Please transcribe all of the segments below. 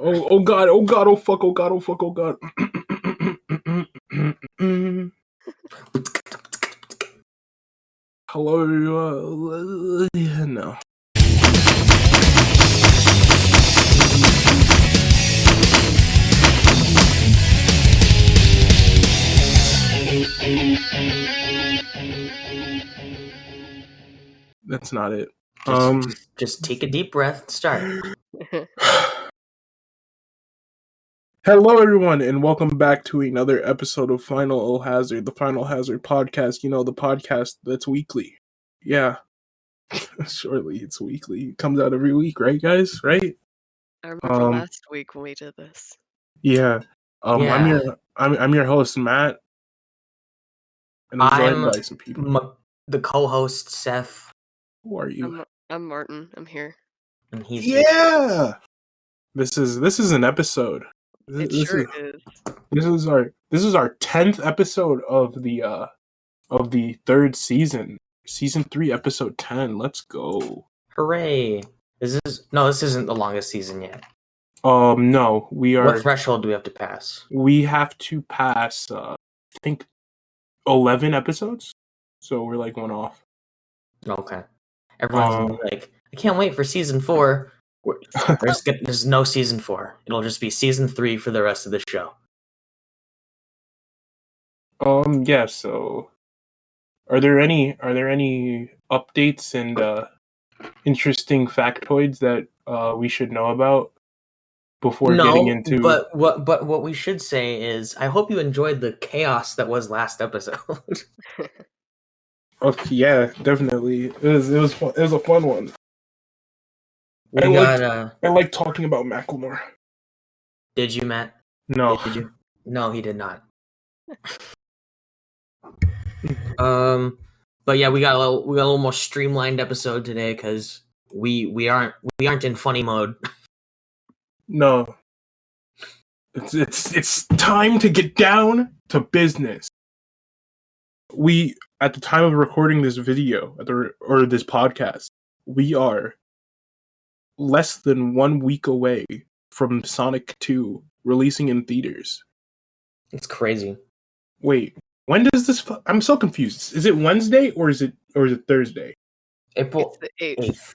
Oh god, oh god, oh fuck, oh god, oh fuck, oh god. Hello, no. That's not it. Just take a deep breath. Start. Hello, everyone, and welcome back to another episode of Finalhazard, the Finalhazard podcast. You know, the podcast that's weekly. Yeah, surely it's weekly. It comes out every week, right, guys? Right? I remember last week when we did this. Yeah. Yeah. I'm your host, Matt, and I'm joined by some people. The co-host, Seth. Who are you? I'm Martin. I'm here. And he's This is an episode. It This sure is. is. This is our 10th episode of the third season. Season 3, episode 10. Let's go. Hooray. This isn't the longest season yet. No, we are. What threshold do we have to pass? We have to pass I think 11 episodes. So we're like one off. Okay. Everyone's like, I can't wait for season 4. There's no season 4. It'll just be season 3 for the rest of the show. Yeah, so are there any updates and interesting factoids that we should know about before getting into? But what we should say is I hope you enjoyed the chaos that was last episode. Okay, yeah, definitely. It was fun. It was a fun one. I like talking about Macklemore. Did you, Matt? No. Did you? No, he did not. But yeah, we got a little more streamlined episode today because we aren't in funny mode. No. It's time to get down to business. We, at the time of recording this video or this podcast, we are less than 1 week away from Sonic 2 releasing in theaters. It's crazy. Wait, when does this? I'm so confused. Is it Wednesday or is it Thursday? April It's the 8th.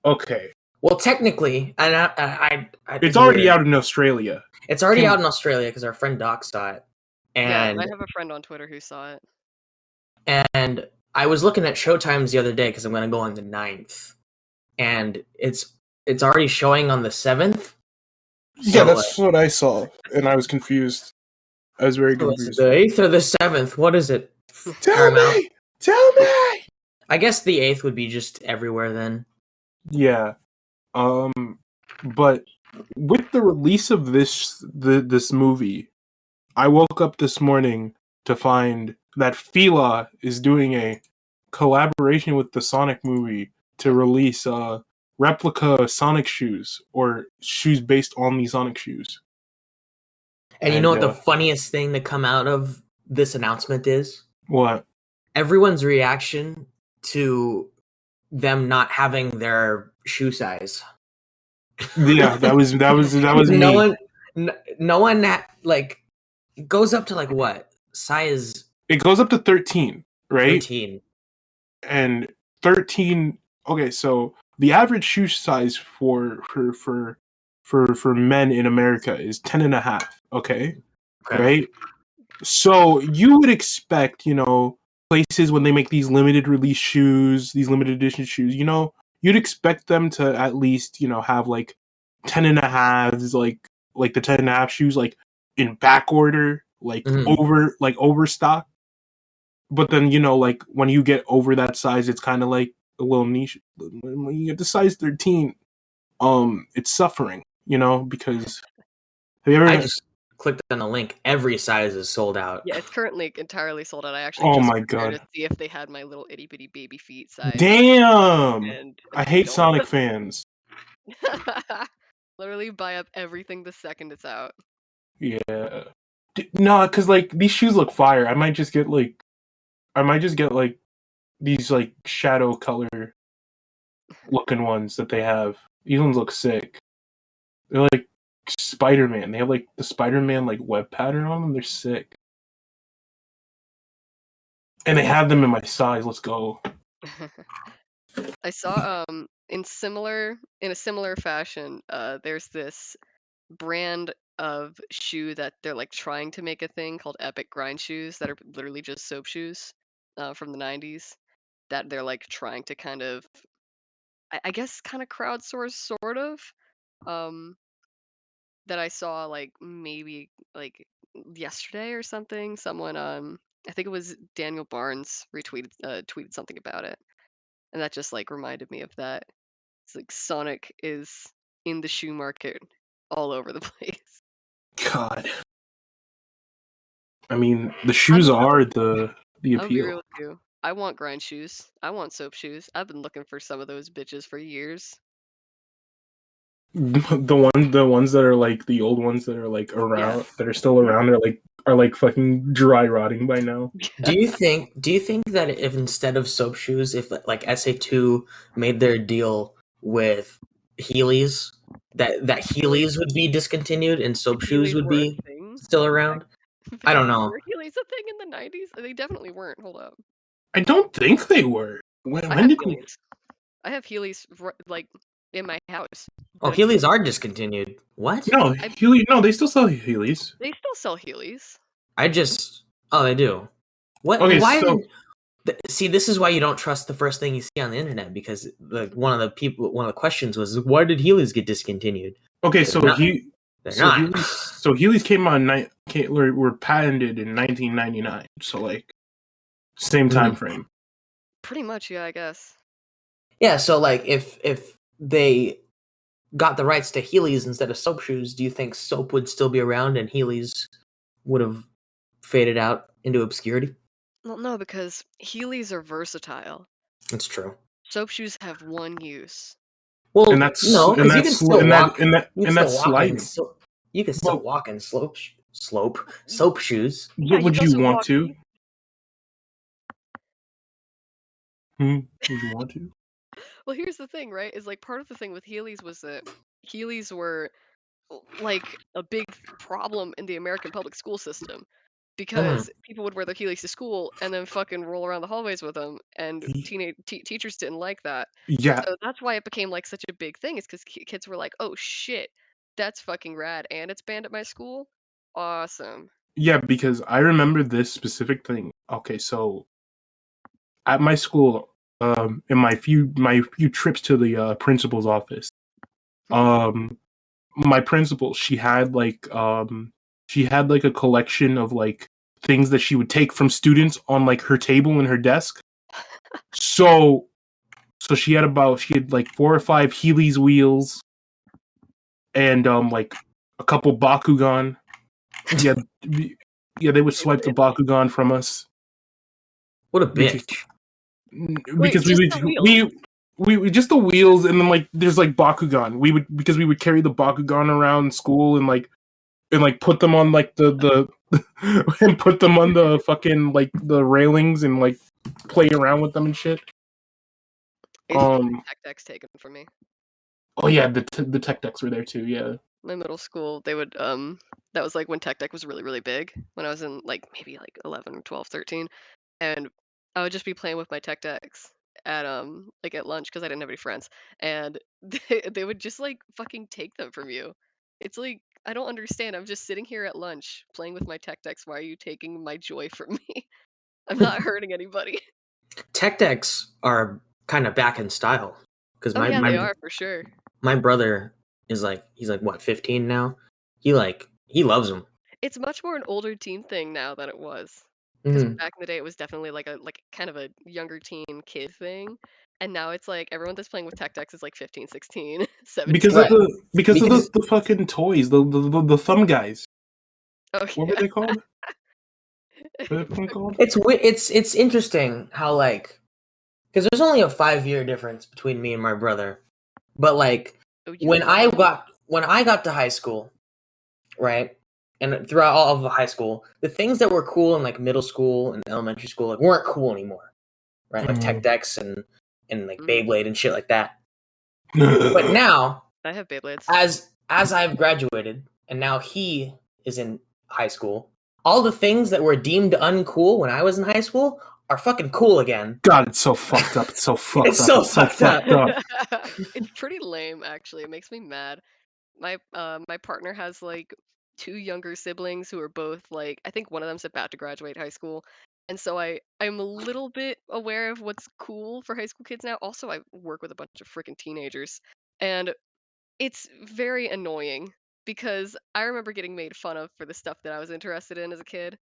Okay. Well, technically, and I it's already out in Australia. It's already out in Australia because our friend Doc saw it. And yeah, I have a friend on Twitter who saw it. And I was looking at showtimes the other day because I'm going to go on the 9th, and it's already showing on the 7th. Yeah, that's what I saw, and I was confused. I was very confused. The 8th or the 7th? What is it? Tell me! I guess the 8th would be just everywhere then. Yeah. But with the release of this movie, I woke up this morning to find that Fila is doing a collaboration with the Sonic movie to release replica Sonic shoes, or shoes based on the Sonic shoes. And you know what the funniest thing to come out of this announcement is? What? Everyone's reaction to them not having their shoe size. Yeah, that was no me. No one like goes up to like what size? It goes up to 13, right? 13. And 13. Okay, so the average shoe size for men in America is 10.5. Okay, right? So you would expect, places when they make these limited release shoes, these limited edition shoes, you'd expect them to at least, have like 10.5s, like the 10.5 shoes, like in back order, like overstock. But then, like when you get over that size, it's kind of like a little niche. When you get to size 13, it's suffering, because have you ever? I just clicked on the link. Every size is sold out. Yeah, it's currently entirely sold out. I actually my god, to see if they had my little itty bitty baby feet size. Damn! I hate Sonic fans. Literally buy up everything the second it's out. Yeah. No, because like these shoes look fire. I might just get like these like shadow color looking ones that they have. These ones look sick. They're like Spider-Man. They have like the Spider-Man like web pattern on them. They're sick. And they have them in my size. Let's go. I saw in a similar fashion, there's this brand of shoe that they're like trying to make a thing called Epic Grind shoes that are literally just soap shoes from the 90s that they're like trying to kind of I guess kind of crowdsource sort of that I saw like maybe like yesterday or something. Someone I think it was Daniel Barnes tweeted something about it, and that just like reminded me of that. It's like Sonic is in the shoe market all over the place. God. I mean, the shoes are the I'll be real appeal. with you. I want grind shoes. I want soap shoes. I've been looking for some of those bitches for years. The ones that are like the old ones that are like around that are still around are like fucking dry rotting by now. Do you think that if instead of soap shoes, if like SA2 made their deal with Heelys, that Heelys would be discontinued and soap shoes Heelys would were a be thing. still around? I don't know. Were Heelys a thing in the 90s? They definitely weren't. Hold up. I don't think they were. When I have did Heelys. I have Heelys like in my house. Oh, Heelys are discontinued. What? No, no, they still sell Heelys. They still sell Heelys. Oh, they do. What? Okay, why? so See, this is why you don't trust the first thing you see on the internet, because one of the questions was, why did Heelys get discontinued? okay, so They're not. Heelys came on were patented in 1999. So like same time frame. Pretty much, yeah, I guess. Yeah, so like if they got the rights to Heelys instead of soap shoes, do you think soap would still be around and Heelys would have faded out into obscurity? Well, no, because Heelys are versatile. That's true. Soap shoes have one use. Well, And that's no, and because you can still walk. that's sliding. You can still walk in soap shoes. Yeah, Would you want to? Would you want to? Well, here's the thing, right? Is like part of the thing with Heelys was that Heelys were like a big problem in the American public school system because people would wear their Heelys to school and then fucking roll around the hallways with them, and teachers didn't like that. Yeah. So that's why it became like such a big thing. Is because kids were like, "Oh shit, that's fucking rad, and it's banned at my school. Awesome." Yeah, because I remember this specific thing. Okay, so at my school, in my few trips to the principal's office, my principal, she had like a collection of like things that she would take from students on like her table and her desk. So she had like 4 or 5 Heelys wheels and like a couple Bakugan. Yeah, they would swipe the Bakugan from us. What a bitch. Because we just the wheels, and then like there's like Bakugan. We would carry the Bakugan around school and put them on like the and put them on the fucking like the railings and like play around with them and shit. Tech decks taken from me. Oh yeah, the tech decks were there too. Yeah. My middle school, they would that was like when tech deck was really really big when I was in like maybe like 11 12 13, and I would just be playing with my tech decks at like at lunch because I didn't have any friends, and they would just like fucking take them from you. It's like, I don't understand. I'm just sitting here at lunch playing with my tech decks. Why are you taking my joy from me? I'm not hurting anybody. Tech decks are kind of back in style because They are for sure. My brother is he's what, 15 now. He loves them. It's much more an older teen thing now than it was. Because back in the day, it was definitely like a kind of a younger teen kid thing, and now it's like everyone that's playing with tech decks is like 15, 16, 17. Because of the fucking toys, the thumb guys. Oh, what were they called? It's interesting how like, because there's only a 5-year difference between me and my brother, but like when I got to high school, right? And throughout all of high school, the things that were cool in like middle school and elementary school like weren't cool anymore, right? Like tech decks and like Beyblade and shit like that. But now, I have Beyblades. as I've graduated, and now he is in high school, all the things that were deemed uncool when I was in high school are fucking cool again. God, it's so fucked up. It's so fucked It's up. so fucked up. It's pretty lame, actually. It makes me mad. My partner has like 2 younger siblings who are both like, I think one of them's about to graduate high school. And so I'm a little bit aware of what's cool for high school kids now. Also, I work with a bunch of freaking teenagers, and it's very annoying because I remember getting made fun of for the stuff that I was interested in as a kid.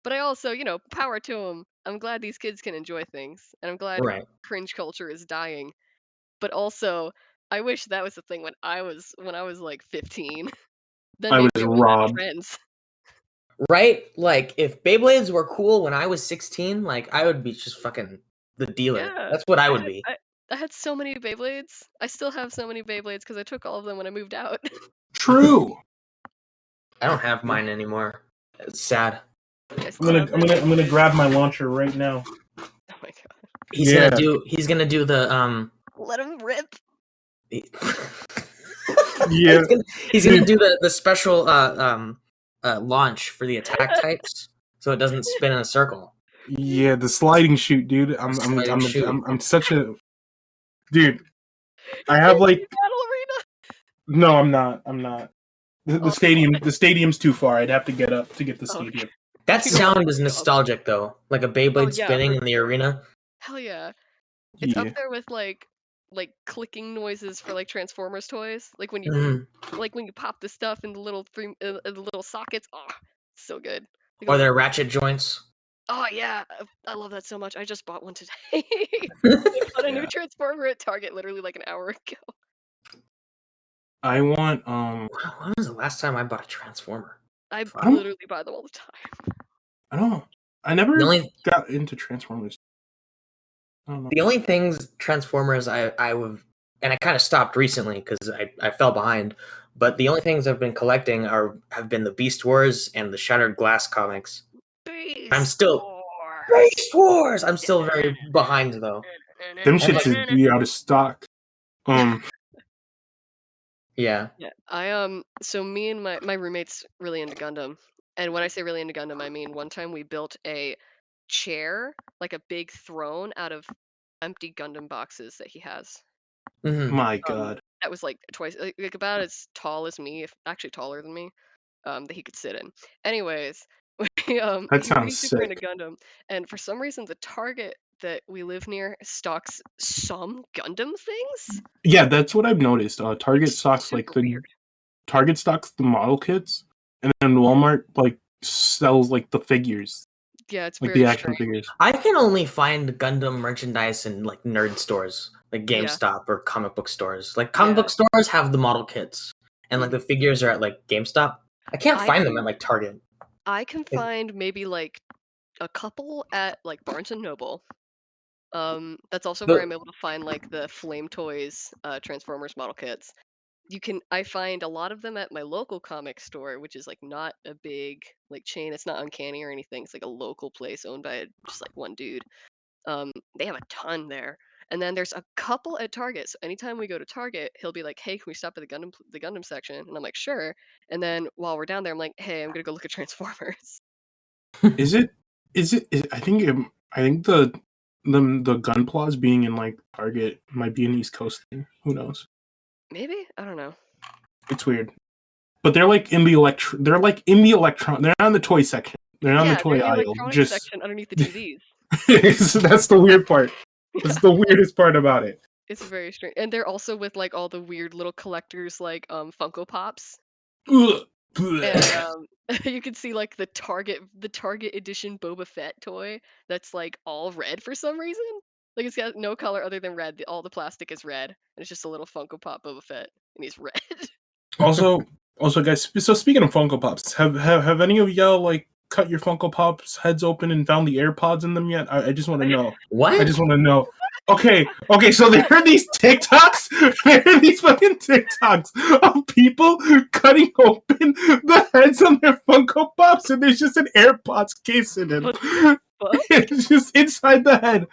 But I also, power to them. I'm glad these kids can enjoy things, and I'm glad Right. cringe culture is dying. But also, I wish that was the thing when I was like 15. Then I maybe was it wouldn't have robbed. trends. Right? Like, if Beyblades were cool when I was 16, like, I would be just fucking the dealer. Yeah, That's what I would be. I had so many Beyblades. I still have so many Beyblades because I took all of them when I moved out. True. I don't have mine anymore. It's sad. I still I'm have them. gonna grab my launcher right now. Oh my god. He's Yeah. gonna do the Let him rip. Yeah. he's gonna do the special launch for the attack types, so it doesn't spin in a circle. Yeah, the sliding chute, dude. I'm such a dude. I have like Battle arena. no, I'm not. The stadium's too far. I'd have to get up to get the stadium. That sound is nostalgic though, like a Beyblade spinning in the arena. Hell yeah. It's up there with like clicking noises for like Transformers toys. Like when you pop the stuff in the little sockets. Oh, so good. Or their ratchet joints. Oh yeah, I love that so much. I just bought one today. I bought a new Transformer at Target literally like an hour ago. I want When was the last time I bought a Transformer? I literally buy them all the time. I don't know. I never got into Transformers. I don't know. The only things Transformers I would, and I kind of stopped recently because I fell behind, but the only things I've been collecting have been the Beast Wars and the Shattered Glass comics. Beast Wars! I'm still very behind though. Them shits is be out of stock. Yeah. So me and my roommate's really into Gundam. And when I say really into Gundam, I mean one time we built a chair, like a big throne out of empty Gundam boxes that he has. Mm-hmm. My god. That was like twice, like about as tall as me, if actually taller than me, that he could sit in. Anyways, that sounds super sick. into Gundam, and for some reason the Target that we live near stocks some Gundam things. Yeah, that's what I've noticed. Target stocks like the weird. Target stocks the model kits, and then Walmart like sells like the figures. Yeah, it's like very the action strange. figures. I can only find Gundam merchandise in like nerd stores, like GameStop or comic book stores. Like comic book stores have the model kits, and like the figures are at like GameStop. I can't find them at like Target. I can find maybe like a couple at like Barnes and Noble. That's also where I'm able to find like the Flame Toys Transformers model kits. I find a lot of them at my local comic store, which is like not a big like chain. It's not Uncanny or anything. It's like a local place owned by just like one dude. They have a ton there. And then there's a couple at Target. So anytime we go to Target, he'll be like, "Hey, can we stop at the Gundam section?" And I'm like, "Sure." And then while we're down there, I'm like, "Hey, I'm gonna go look at Transformers." Is it? I think the Gunplas being in like Target might be an East Coast thing. Who knows? Maybe, I don't know. It's weird, but they're like in the They're like in the electron. They're not in the toy section. They're not in the toy aisle. Just section underneath the TVs. That's the weird part. That's the weirdest part about it. It's very strange, and they're also with like all the weird little collectors, like Funko Pops. And you can see like the Target edition Boba Fett toy that's like all red for some reason. Like it's got no color other than red. All the plastic is red, and it's just a little Funko Pop Boba Fett, and he's red. Also, guys. So speaking of Funko Pops, have any of y'all like cut your Funko Pops heads open and found the AirPods in them yet? I just want to know. What? I just want to know. Okay. So there are these TikToks. There are these fucking TikToks of people cutting open the heads on their Funko Pops, and there's just an AirPods case in it. It's just inside the head.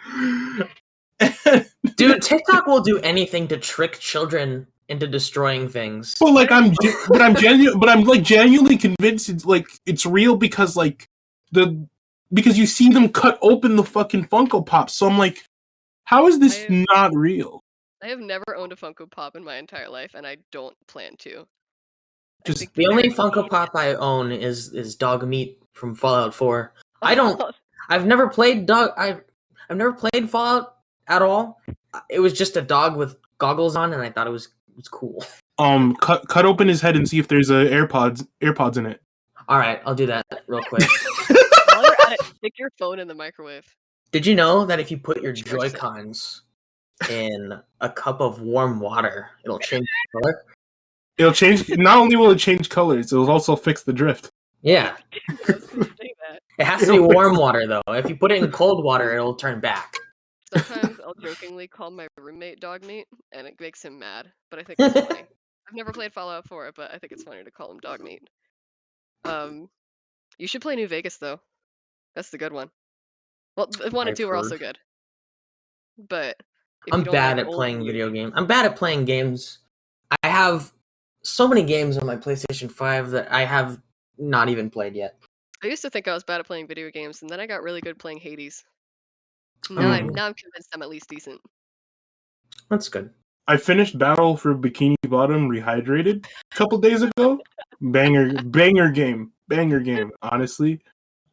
Dude, TikTok will do anything to trick children into destroying things. But like I'm genuinely convinced it's real because because you see them cut open the fucking Funko Pops. So I'm like, how is this not real? I have never owned a Funko Pop in my entire life, and I don't plan to. Just the only Funko Pop I own is Dog Meat from Fallout 4. I've never played I've never played Fallout at all. It was just a dog with goggles on, and I thought it was cool. Cut open his head and see if there's AirPods in it. All right, I'll do that real quick. While you're at it, stick your phone in the microwave. Did you know that if you put your Joy-Cons in a cup of warm water, it'll change color? It'll change. Not only will it change colors, it'll also fix the drift. Yeah. It has to be warm water though. If you put it in cold water, it'll turn back. Sometimes I'll jokingly call my roommate Dog Meat, and it makes him mad. But I think it's funny. I've never played Fallout 4, but I think it's funny to call him Dog Meat. You should play New Vegas though. That's the good one. Well, 1 and 2 are also good. But I'm bad at playing video games. I'm bad at playing games. I have so many games on my PlayStation 5 that I have not even played yet. I used to think I was bad at playing video games, and then I got really good playing Hades. Now I'm convinced I'm at least decent. That's good. I finished Battle for Bikini Bottom Rehydrated a couple days ago. Banger game, honestly.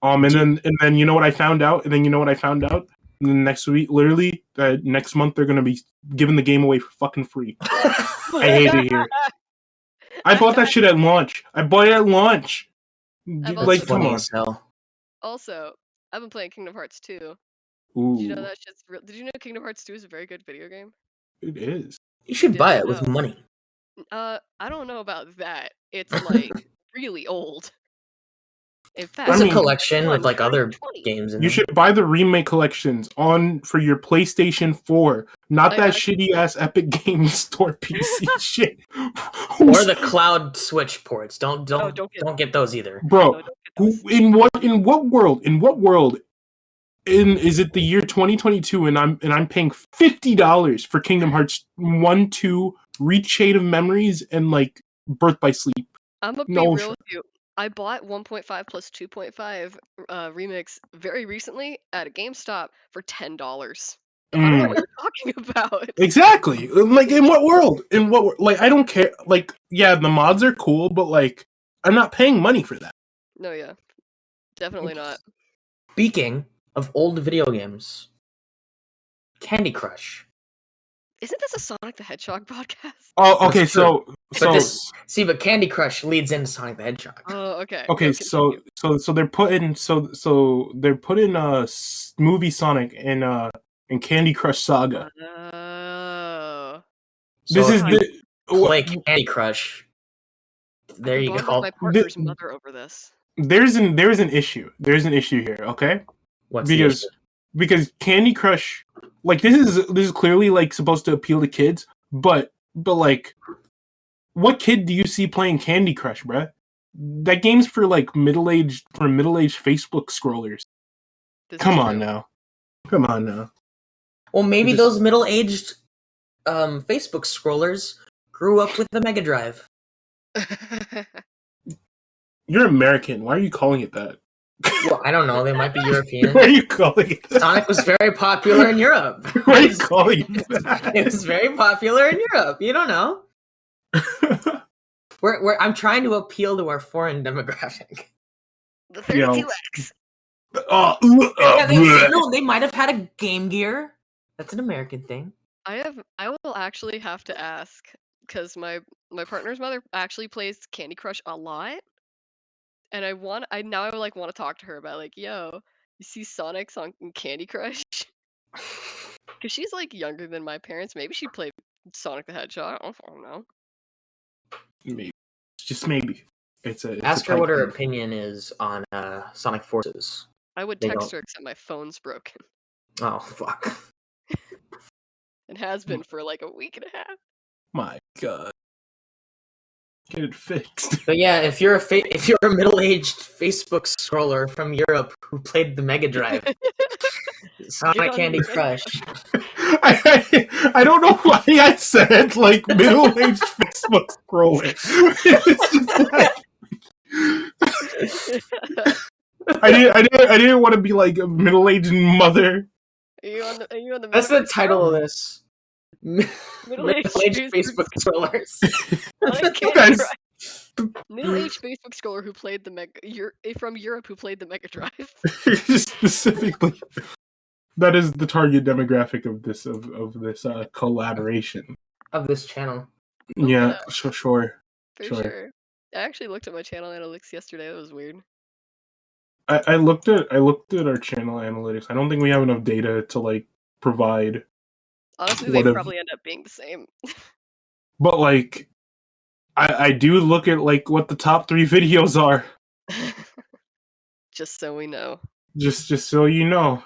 And then you know what I found out? And then next week, literally, next month, they're gonna be giving the game away for fucking free. I hate it here. I bought that shit at launch. Like, come on. Also, I've been playing Kingdom Hearts 2. Ooh. Did you know that shit's real? Did you know Kingdom Hearts 2 is a very good video game? It is. You should buy it with money. I don't know about that. It's like really old. In fact, it's a collection with like other games in You should buy the remake collections for your PlayStation 4, not that shitty ass Epic Games Store PC shit. Or the cloud Switch ports. Don't get those either. Bro, in what world is it the year 2022 and I'm paying $50 for Kingdom Hearts 1, 2, Reach Shade of Memories and like Birth by Sleep? I'm gonna be real with you. I bought 1.5 plus 2.5 remix very recently at a GameStop for $10. I don't know what you're talking about. Exactly. Like, in what world? Like, I don't care. Like, yeah, the mods are cool, but like, I'm not paying money for that. No, yeah, definitely not. Speaking of old video games, Candy Crush. Isn't this a Sonic the Hedgehog podcast? Oh, okay. But Candy Crush leads into Sonic the Hedgehog. Oh, okay. Okay, so they're putting movie Sonic in Candy Crush Saga. Oh. This is play Candy Crush. There you go. My partner's mother over this. There's an issue. There's an issue here. Okay. What's the issue? Because Candy Crush, like, this is clearly like supposed to appeal to kids, but like, what kid do you see playing Candy Crush, bruh? That game's for like middle-aged Facebook scrollers. Come on now. Well, maybe those middle-aged Facebook scrollers grew up with the Mega Drive. You're American. Why are you calling it that? Well, I don't know. They might be European. Why are you calling it that? Sonic was very popular in Europe. Why are you calling it that? It was very popular in Europe. You don't know. I'm trying to appeal to our foreign demographic. The 32X. They might have had a Game Gear. That's an American thing. I will actually have to ask, because my partner's mother actually plays Candy Crush a lot. And I want to talk to her about, like, yo, you see Sonic's on Candy Crush? Because she's like younger than my parents. Maybe she played Sonic the Hedgehog. I don't know. Maybe. Just maybe. Ask her what her opinion is on Sonic Forces. I would text her, except my phone's broken. Oh, fuck. It has been for like a week and a half. My God. Get it fixed. But yeah, if you're a middle-aged Facebook scroller from Europe who played the Mega Drive, Sonic Candy Crush. I don't know why I said like middle-aged Facebook scroller. It's just like I didn't want to be like a middle-aged mother. Are you on the That's the metaverse title now? of this. Middle-aged Facebook scrollers. Guys, Middle-aged Facebook scroller who played the from Europe who played the Mega Drive. specifically, that is the target demographic of this collaboration Of this channel. Yeah, sure. For sure. I actually looked at my channel analytics yesterday. It was weird. I looked at our channel analytics. I don't think we have enough data to like provide. Honestly, they probably end up being the same. But like, I do look at like what the top 3 videos are. Just so we know. Just so you know.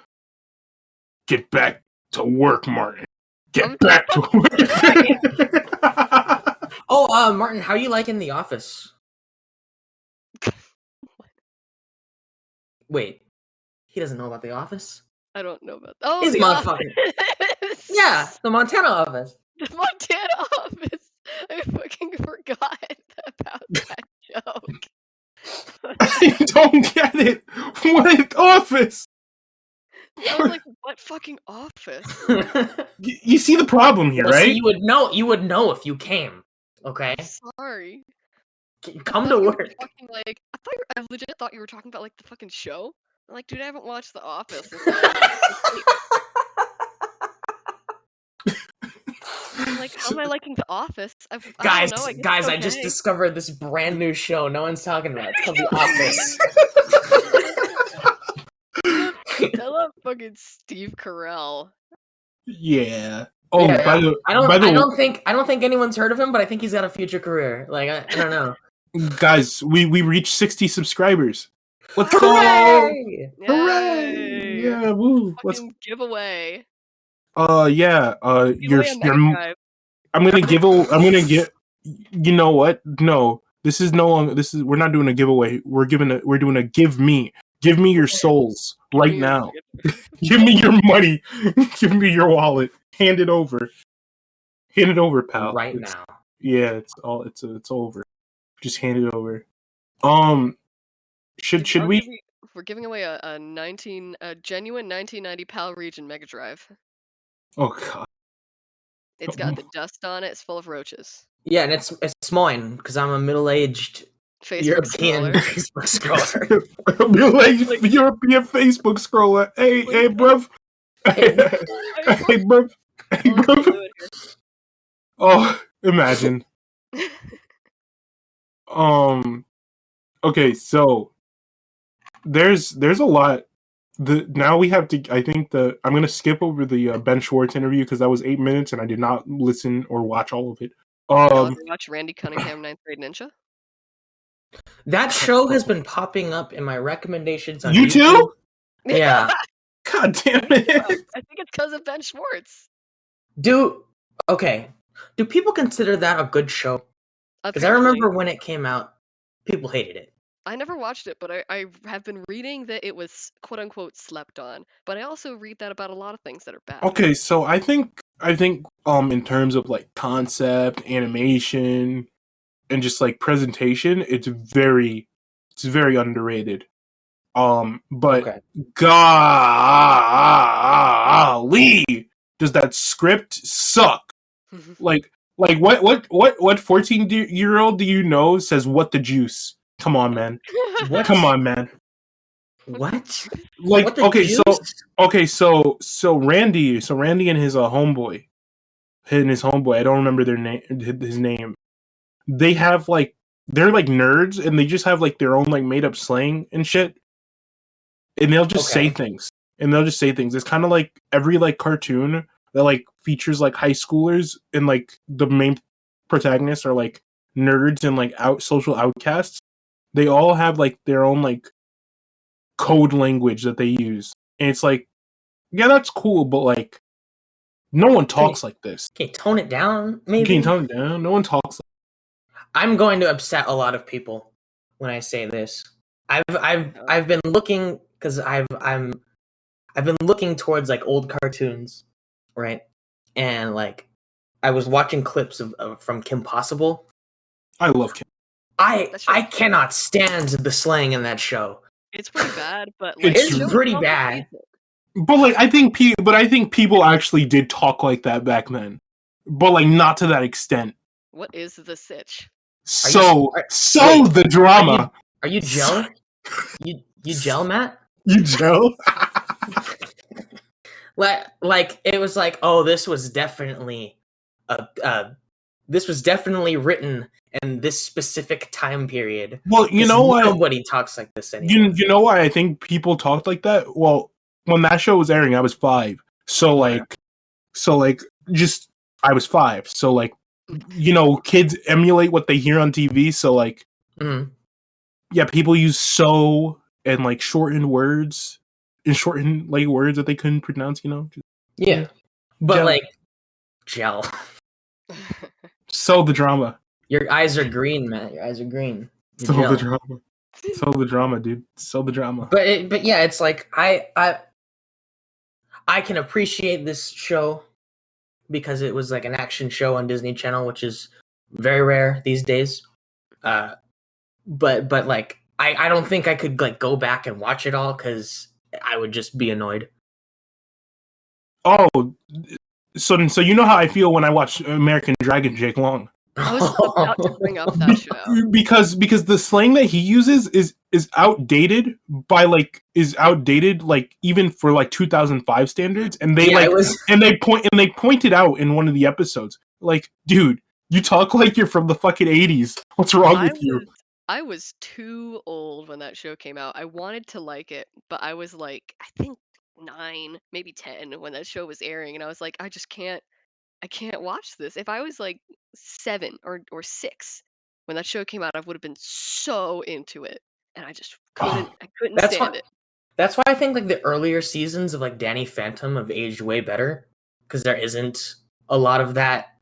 Get back to work, Martin. Get back to work. Oh, Martin, how you liking The Office? Wait, he doesn't know about The Office? I don't know about. Oh, His The motherfucking. Yeah, the Montana Office. The Montana Office. I fucking forgot about that joke. I don't get it. What office? I was like, what fucking office? You see the problem here, right? So you would know if you came. Okay. Sorry. Come to work. I legit thought you were talking about like the fucking show. I'm like, dude, I haven't watched The Office. I'm like, how am I liking The Office? Guys, I guys, I just discovered this brand new show no one's talking about. It's called The Office. I love fucking Steve Carell. Yeah. Oh, yeah, by the I don't think anyone's heard of him, but I think he's got a future career. Like I don't know. Guys, we reached 60 subscribers. Let's Hooray! go! Hooray! Yeah, woo! Let's giveaway. Yeah. I'm gonna get. You know what? No, this is no longer. We're not doing a giveaway. We're doing a give me. Give me your souls right now. Give me your money. Give me your wallet. Hand it over. Hand it over, pal. Now. Yeah, it's over. Just hand it over. Should we? We're giving away a genuine 1990 PAL Region Mega Drive. Oh god. It's got the dust on it. It's full of roaches. Yeah, and it's mine because I'm a middle-aged European Facebook scroller. Middle-aged European Facebook scroller. Hey, bruv. Hey, bruv. Hey, bruv. Oh, imagine. Okay, so there's a lot. Now we have to. I think I'm gonna skip over the Ben Schwartz interview because that was 8 minutes and I did not listen or watch all of it. Watch Randy Cunningham 9th Grade Ninja. That show has been popping up in my recommendations on YouTube. Too? Yeah. God damn it! I think it's because of Ben Schwartz. Do people consider that a good show? Because I remember when it came out, people hated it. I never watched it, but I have been reading that it was quote unquote slept on. But I also read that about a lot of things that are bad. Okay, so I think in terms of like concept, animation, and just like presentation, it's very underrated. But golly, does that script suck? like what 14-year-old do you know says what the juice? Come on, man. What? Come on, man. What? Like, what so Randy and his homeboy, I don't remember his name. They have like, they're like nerds and they just have like their own like made up slang and shit. And they'll just say things. It's kind of like every like cartoon that like features like high schoolers and like the main protagonists are like nerds and like social outcasts. They all have like their own like code language that they use. And it's like, yeah, that's cool, but like no one talks like this. Can you tone it down? Maybe. Can you tone it down? No one talks. I'm going to upset a lot of people when I say this. I've been looking because I've been looking towards like old cartoons, right? and like I was watching clips of from Kim Possible. I love Kim. I cannot stand the slang in that show. It's pretty bad, but like, It's pretty bad. But like I think people actually did talk like that back then, but like not to that extent. What is the sitch? The drama. Are you gel? You gel, Matt? You gel? like it was like, oh, this was definitely written in this specific time period. Well, you know what? Nobody talks like this anymore. You know why I think people talked like that? Well, when that show was airing, I was 5. I was 5. So like, you know, kids emulate what they hear on TV. So like, yeah, people use "so" and like shortened words like words that they couldn't pronounce. You know? Yeah, but gel. Like gel. So the drama. Your eyes are green, Matt. Your eyes are green. So the drama. So the drama, dude. So the drama. But yeah, it's like I can appreciate this show because it was like an action show on Disney Channel, which is very rare these days. But like I don't think I could like go back and watch it all because I would just be annoyed. Oh, so you know how I feel when I watch American Dragon Jake Long. I was about to bring up that show because the slang that he uses is outdated even for like 2005 standards, and they pointed out in one of the episodes, like, dude, you talk like you're from the fucking 80s. What's wrong with you? I was too old when that show came out. I wanted to like it, but I was like, I think 9, maybe 10 when that show was airing, and I was like, I can't watch this. If I was like 7 or 6 when that show came out, I would have been so into it, and I just couldn't. I couldn't stand it. That's why I think like the earlier seasons of like Danny Phantom have aged way better because there isn't a lot of that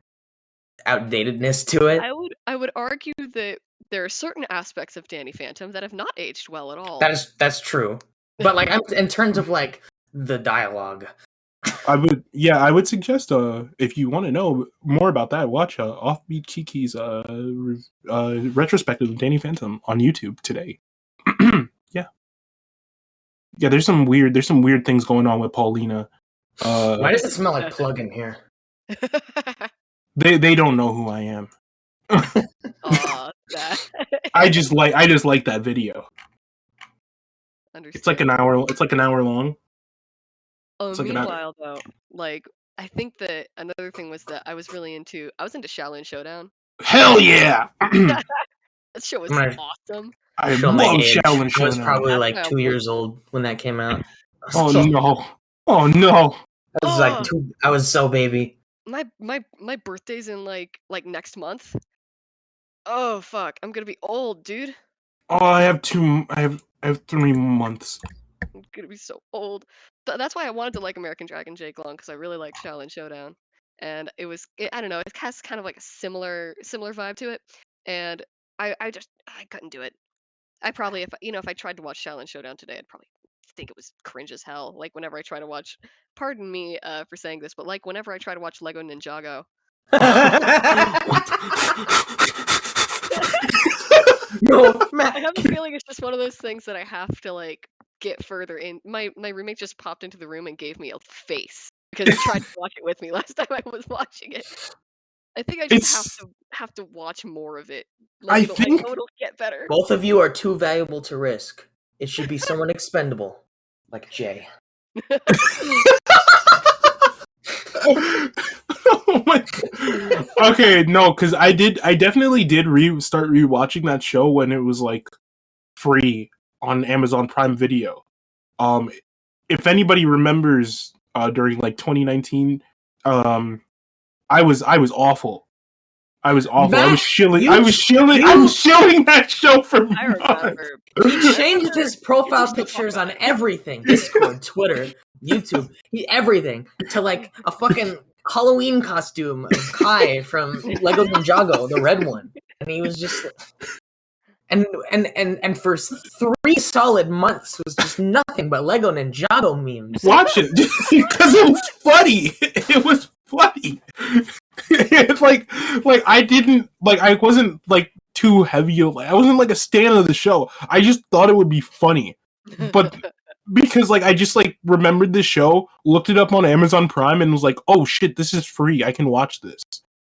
outdatedness to it. I would argue that there are certain aspects of Danny Phantom that have not aged well at all. That's true. But like in terms of like the dialogue. I would suggest if you want to know more about that, watch Offbeat Kiki's retrospective of Danny Phantom on YouTube today. Yeah, there's some weird things going on with Paulina. Why does it smell like plug in here? They don't know who I am. I just like that video. It's like an hour long. Oh, meanwhile, though, like, I think that another thing was that I was into Shaolin Showdown. Hell yeah! That show was awesome. I love Shaolin Showdown. I was probably like 2 years old when that came out. Oh no! Oh no! I was so baby. My birthday's in like next month. Oh fuck! I'm gonna be old, dude. Oh, I have 3 months. I'm gonna be so old. That's why I wanted to like American Dragon Jake Long, because I really like Shaolin Showdown, and I don't know, it has kind of like a similar vibe to it, and I couldn't do it. I probably, if I tried to watch Shaolin Showdown today, I'd probably think it was cringe as hell. Like whenever I try to watch, pardon me for saying this, but like whenever I try to watch Lego Ninjago. No, Matt. I have a feeling it's just one of those things that I have to like get further in. My roommate just popped into the room and gave me a face because he tried to watch it with me last time I was watching it. I think I just have to watch more of it. Like, I know it'll get better. Both of you are too valuable to risk. It should be someone expendable, like Jay. Oh my God. Okay, no, because I definitely did start rewatching that show when it was like free on Amazon Prime Video. If anybody remembers, during like 2019, I was awful. I was awful. Matt, I was shilling that show for months. He changed his profile pictures on everything: Discord, Twitter, YouTube, everything, to like a fucking Halloween costume of Kai from Lego Ninjago, the red one, and he was just. And for 3 solid months was just nothing but Lego Ninjago memes. Watch it because it was funny. It was funny. It's like I didn't like I wasn't like too heavy. I wasn't like a stan of the show. I just thought it would be funny, but because like I just like remembered the show, looked it up on Amazon Prime, and was like, oh shit, this is free. I can watch this.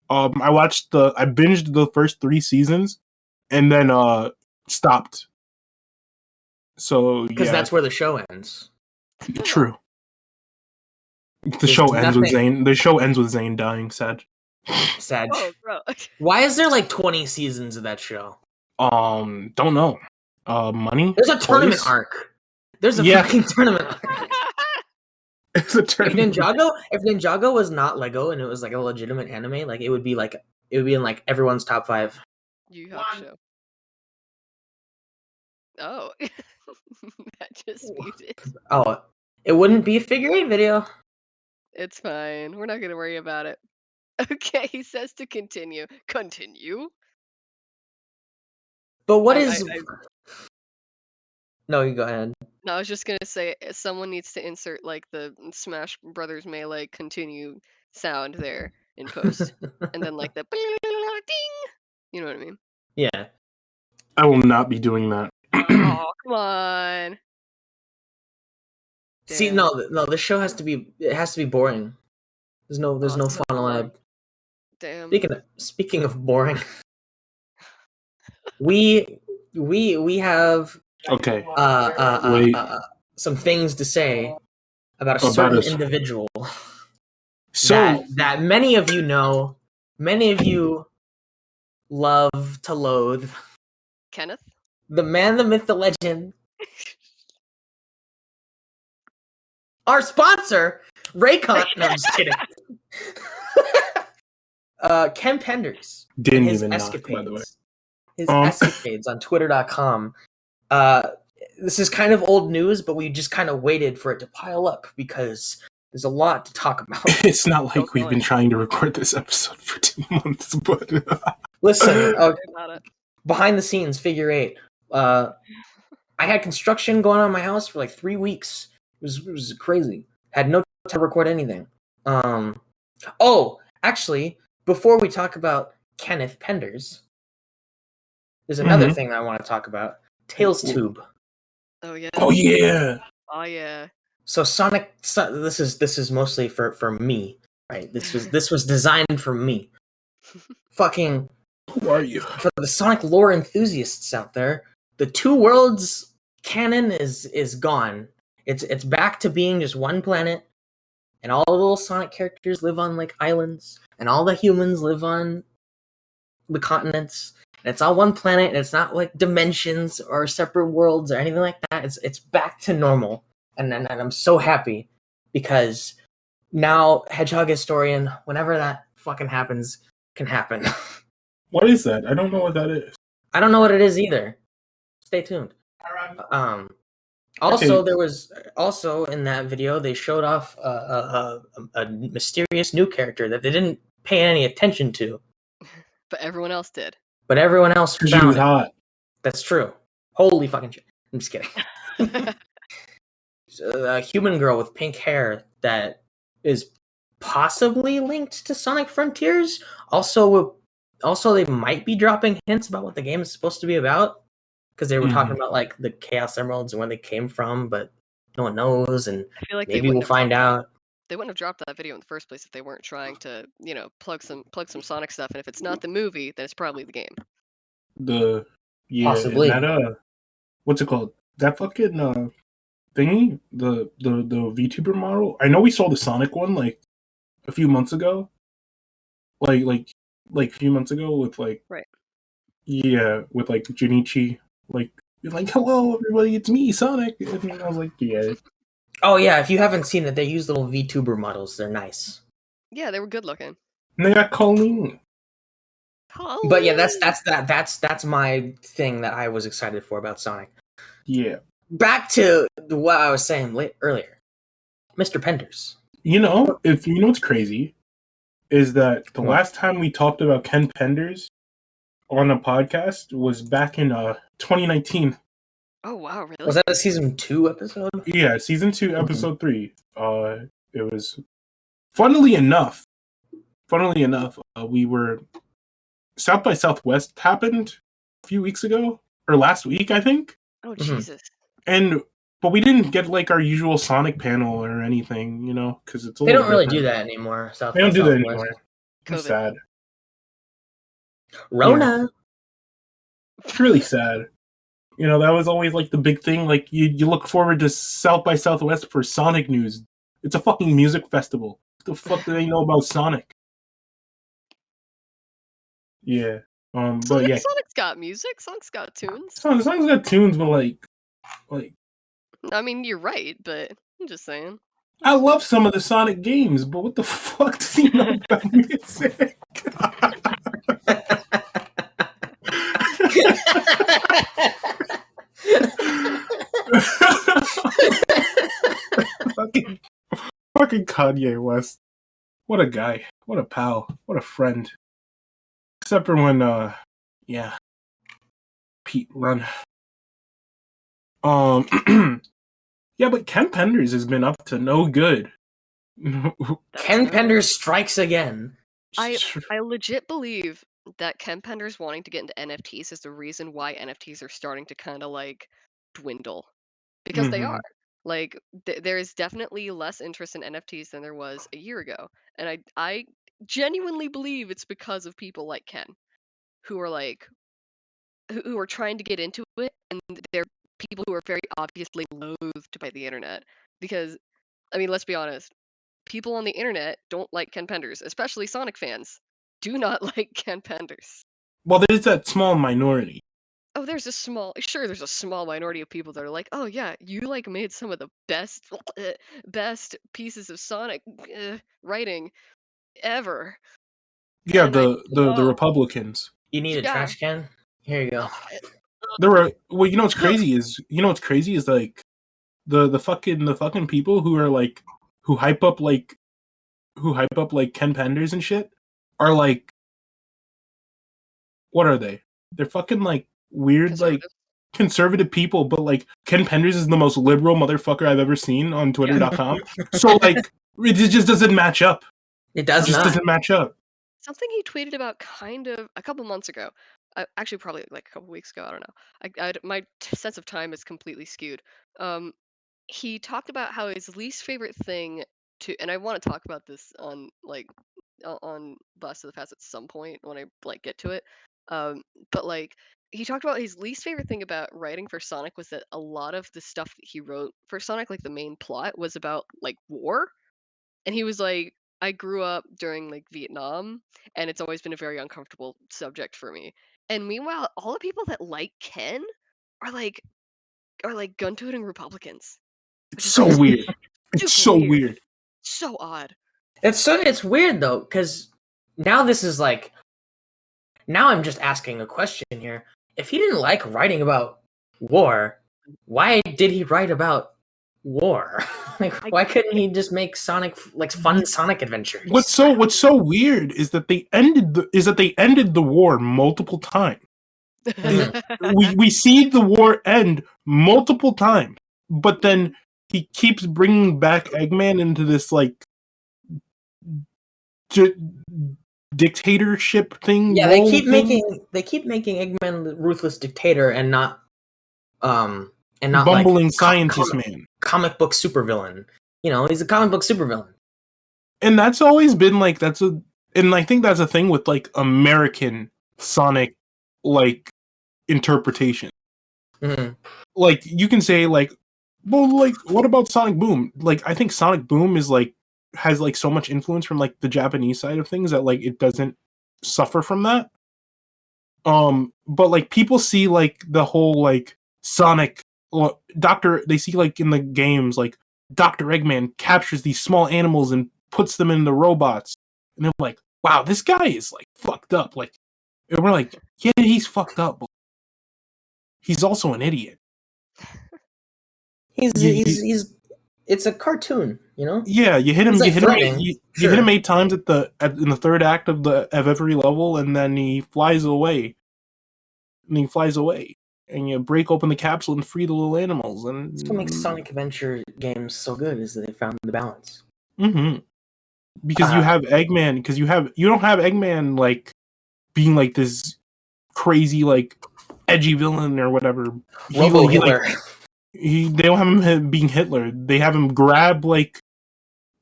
I binged the first 3 seasons, and then stopped. So because that's where the show ends. True. The show ends with Zane. The show ends with Zane dying. Sad. Oh, bro. Why is there like 20 seasons of that show? Don't know. Money. There's a tournament arc. There's a fucking tournament arc. It's a tournament. If Ninjago was not Lego and it was like a legitimate anime, like it would be in like everyone's top 5. You have show. Oh, that just muted. Oh, it wouldn't be a figure 8 video. It's fine. We're not gonna worry about it. Okay, he says to continue. Continue? But what is... No, you go ahead. No, I was just gonna say someone needs to insert like the Smash Brothers Melee continue sound there in post, and then like the ding. You know what I mean? Yeah. I will not be doing that. Oh, come on. Damn. See, no, this show has to be boring. There's no fun allowed. Damn. Speaking of boring, we have some things to say about a certain individual that many of you know, many of you love to loathe. Kenneth? The man, the myth, the legend. Our sponsor, Raycon. No, I'm just kidding. Ken Penders. Didn't even knock, by the way. His escapades on Twitter.com. This is kind of old news, but we just kind of waited for it to pile up because there's a lot to talk about. It's not like we've been trying to record this episode for 2 months, but... Listen, behind the scenes, figure 8. I had construction going on in my house for like 3 weeks. It was crazy. Had no time to record anything. Actually, before we talk about Kenneth Penders, there's another thing I want to talk about. Tails Tube. Oh yeah. Oh yeah. Oh yeah. So Sonic. This is mostly for me, right? This was designed for me. Fucking. Who are you? For the Sonic lore enthusiasts out there, the Two Worlds canon is gone. It's back to being just one planet, and all the little Sonic characters live on like islands, and all the humans live on the continents. And it's all one planet, and it's not like dimensions or separate worlds or anything like that. It's back to normal, and I'm so happy because now Hedgehog Historian, whenever that fucking happens, can happen. What is that? I don't know what that is. I don't know what it is either. Stay tuned. Also, there was in that video they showed off a mysterious new character that they didn't pay any attention to, but everyone else did. But everyone else found she was hot. That's true. Holy fucking shit! I'm just kidding. A human girl with pink hair that is possibly linked to Sonic Frontiers. Also, they might be dropping hints about what the game is supposed to be about. Because they were talking about like the Chaos Emeralds and where they came from, but no one knows, and I feel like maybe we'll find out. They wouldn't have dropped that video in the first place if they weren't trying to, plug some Sonic stuff. And if it's not the movie, then it's probably the game. Possibly. That, what's it called? That fucking thingy, the VTuber model. I know we saw the Sonic one like a few months ago, like a few months ago with like right. Yeah, with like Junichi. Like, hello everybody, it's me, Sonic. And I was like, yeah. Oh yeah, if you haven't seen it, they use little VTuber models. They're nice. Yeah, they were good looking. And they got Colleen. But yeah, that's my thing that I was excited for about Sonic. Yeah. Back to what I was saying earlier, Mr. Penders. What's crazy is that the last time we talked about Ken Penders on a podcast was back in 2019. Oh wow, really? Was that a season 2 episode? Yeah, season 2, episode 3. It was, funnily enough, funnily enough, we were South by Southwest happened a few weeks ago or last week, I think. Oh Jesus! But we didn't get like our usual Sonic panel or anything, you know, because it's a They little. don't really do that anymore. South They by don't do that Southwest. anymore. COVID. It's sad. Rona. Yeah. It's really sad. You know, that was always like the big thing. Like you look forward to South by Southwest for Sonic news. It's a fucking music festival. What the fuck do they know about Sonic? Yeah. But yeah, Sonic's got music. Sonic's got tunes. Sonic's got tunes, but like. I mean, you're right, but I'm just saying. I love some of the Sonic games, but what the fuck does he know about music? fucking Kanye West. What a guy. What a pal. What a friend. Except for when, Pete run. Yeah, but Ken Penders has been up to no good. Ken Penders strikes again. I legit believe that Ken Penders wanting to get into NFTs is the reason why NFTs are starting to kind of like dwindle, because they are. Like there is definitely less interest in NFTs than there was a year ago, and I genuinely believe it's because of people like Ken, who are like who are trying to get into it, and they're people who are very obviously loathed by the internet. Because I mean, let's be honest, people on the internet don't like Ken Penders, especially Sonic fans. Do not like Ken Penders. Well, there's that small minority. Oh, there's a small minority of people that are like, oh yeah, you like made some of the best pieces of Sonic writing ever. Yeah, the Republicans. You need a trash can? Here you go. There were you know what's crazy is like the fucking people who are like who hype up like Ken Penders and shit are like, what are they? They're fucking like weird like conservative people, but like Ken Penders is the most liberal motherfucker I've ever seen on Twitter.com. So like it just doesn't match up. It doesn't match up. Something he tweeted about kind of a couple months ago. Actually, probably like a couple weeks ago. I don't know. My sense of time is completely skewed. He talked about how his least favorite thing and I want to talk about this on on Blast of the Past at some point when I like get to it. But like he talked about his least favorite thing about writing for Sonic was that a lot of the stuff that he wrote for Sonic, like the main plot, was about like war. And he was like, I grew up during like Vietnam, and it's always been a very uncomfortable subject for me. And meanwhile, all the people that like Ken are like gun-toting Republicans. It's so weird. It's so weird. So odd. It's weird though, because now this is like, now I'm just asking a question here. If he didn't like writing about war, why did he write about war? Like, why couldn't he just make Sonic like fun Sonic adventures? What's so weird is that they ended the war multiple times. we see the war end multiple times, but then he keeps bringing back Eggman into this like dictatorship thing. Yeah, they keep making Eggman the ruthless dictator and not bumbling like scientist man, comic book supervillain. You know, he's a comic book supervillain. And that's always been like and I think that's a thing with like American Sonic like interpretation. Mm-hmm. Like you can say like, well, like what about Sonic Boom? Like I think Sonic Boom is like has like so much influence from like the Japanese side of things that like it doesn't suffer from that. But like people see like the whole like Sonic they see like in the games like Dr. Eggman captures these small animals and puts them in the robots, and they're like, wow, this guy is like fucked up. Like, and we're like, yeah, he's fucked up, but he's also an idiot. He's it's a cartoon, you know. Yeah, you hit him. You hit him 8 times in the third act of every level, and then he flies away. And you break open the capsule and free the little animals. And that's what makes Sonic Adventure games so good, is that they found the balance. Mm-hmm. because you have Eggman, because you don't have Eggman like being like this crazy like edgy villain or whatever. Robo Hitler. They don't have him being Hitler. They have him grab like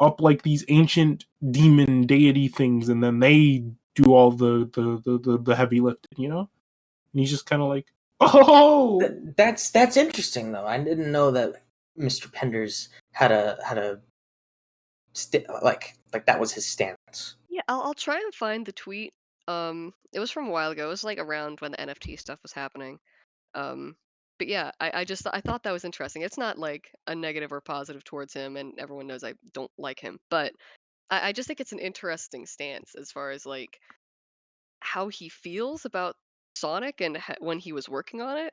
up like these ancient demon deity things, and then they do all the heavy lifting, you know. And he's just kind of like, oh, that's interesting though. I didn't know that Mr. Penders had a like that was his stance. Yeah, I'll try and find the tweet. It was from a while ago. It was like around when the NFT stuff was happening. But yeah, I thought that was interesting. It's not like a negative or positive towards him, and everyone knows I don't like him. But I just think it's an interesting stance as far as like how he feels about Sonic and when he was working on it,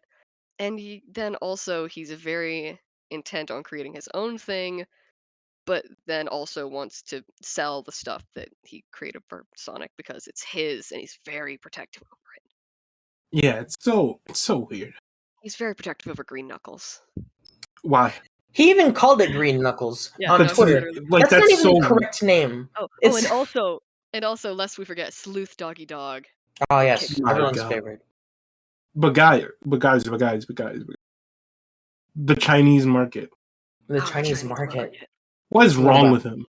and then also he's very intent on creating his own thing, but then also wants to sell the stuff that he created for Sonic because it's his, and he's very protective over it. Yeah, it's so weird. He's very protective over Green Knuckles. Why? He even called it Green Knuckles on Twitter. Like, that's not even the correct name. And also, lest we forget, Sleuth Doggy Dog. Oh yes, everyone's favorite. But guys, the Chinese market. The Chinese market. What is wrong with him?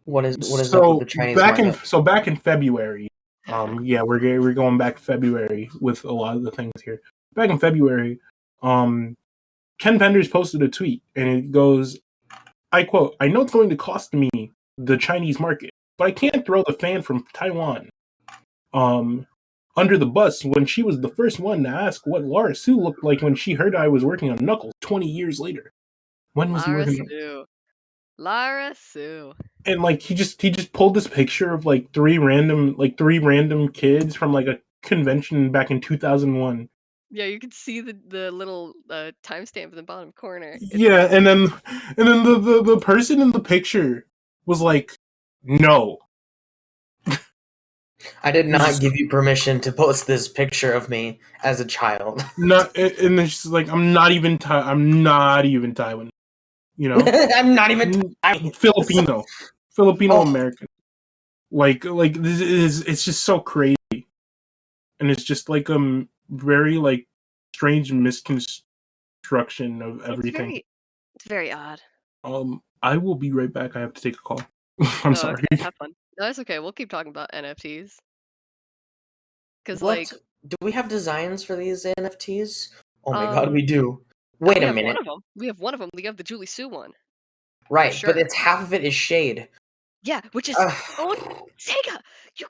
What is up with the Chinese market? Back in February, yeah, we're going back to February with a lot of the things here. Back in February, Ken Penders posted a tweet, and it goes, I quote, "I know it's going to cost me the Chinese market, but I can't throw the fan from Taiwan under the bus when she was the first one to ask what Lara Sue looked like when she heard I was working on Knuckles 20 years later. When was he working on Lara Sue. And like he just pulled this picture of like three random kids from like a convention back in 2001. Yeah, you can see the little timestamp in the bottom corner. Yeah, and then the person in the picture was like, "No, I did not give you permission to post this picture of me as a child." Not, and it's just like, I'm not even Taiwan. You know, I'm not even Filipino American. Like this is, it's just so crazy, and it's just like very like strange misconstruction of everything. It's very odd. I will be right back. I have to take a call. I'm sorry. Okay, have fun. No, that's okay. We'll keep talking about NFTs. Because like, do we have designs for these NFTs? Oh my god, we do. Wait a minute. We have one of them. We have the Julie Sue one. Right, sure. But it's half of it is shade. Yeah, which is Sega. You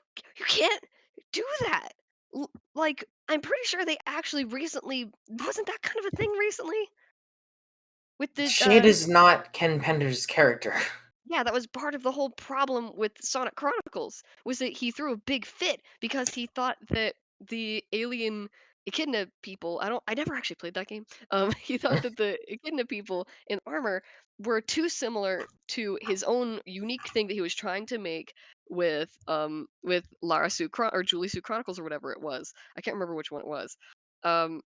can't do that. Like, I'm pretty sure they actually recently wasn't that kind of a thing recently. With the shade is not Ken Penders' character. Yeah, that was part of the whole problem with Sonic Chronicles, was that he threw a big fit because he thought that the alien Echidna people, I never actually played that game. He thought that the Echidna people in armor were too similar to his own unique thing that he was trying to make with Lara Sue or Julie Sue Chronicles or whatever it was. I can't remember which one it was. And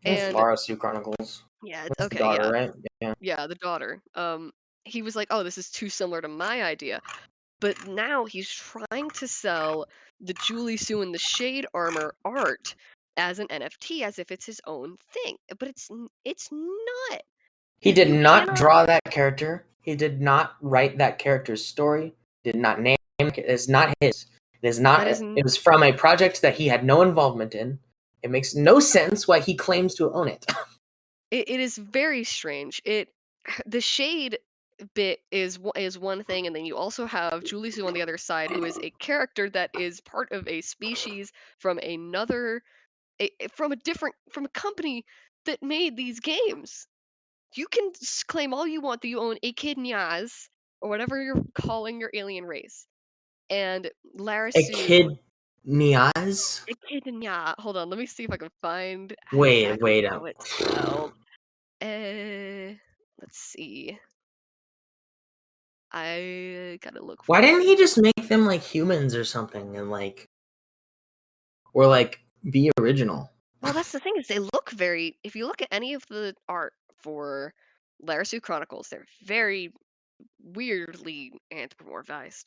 Lara Sue Chronicles. Yeah, it's okay, the daughter, yeah. Right? Yeah, the daughter. He was like, "Oh, this is too similar to my idea." But now he's trying to sell the Julie Sue and the Shade armor art as an NFT, as if it's his own thing. But it's not. He did not draw that character. He did not write that character's story. Did not name it. It's not his. It is not. It was from a project that he had no involvement in. It makes no sense why he claims to own it. It is very strange. The Shade bit is one thing, and then you also have Julie Sue on the other side, who is a character that is part of a species from from a company that made these games. You can claim all you want that you own Echidnas or whatever you're calling your alien race, and Lara Sue. Echidna. Hold on, let me see if I can find. Wait how it's spelled. Let's see. I gotta look. Why didn't he just make them like humans or something, and or be original? Well, that's the thing, is they look very. If you look at any of the art for Lara Sue Chronicles, they're very weirdly anthropomorphized.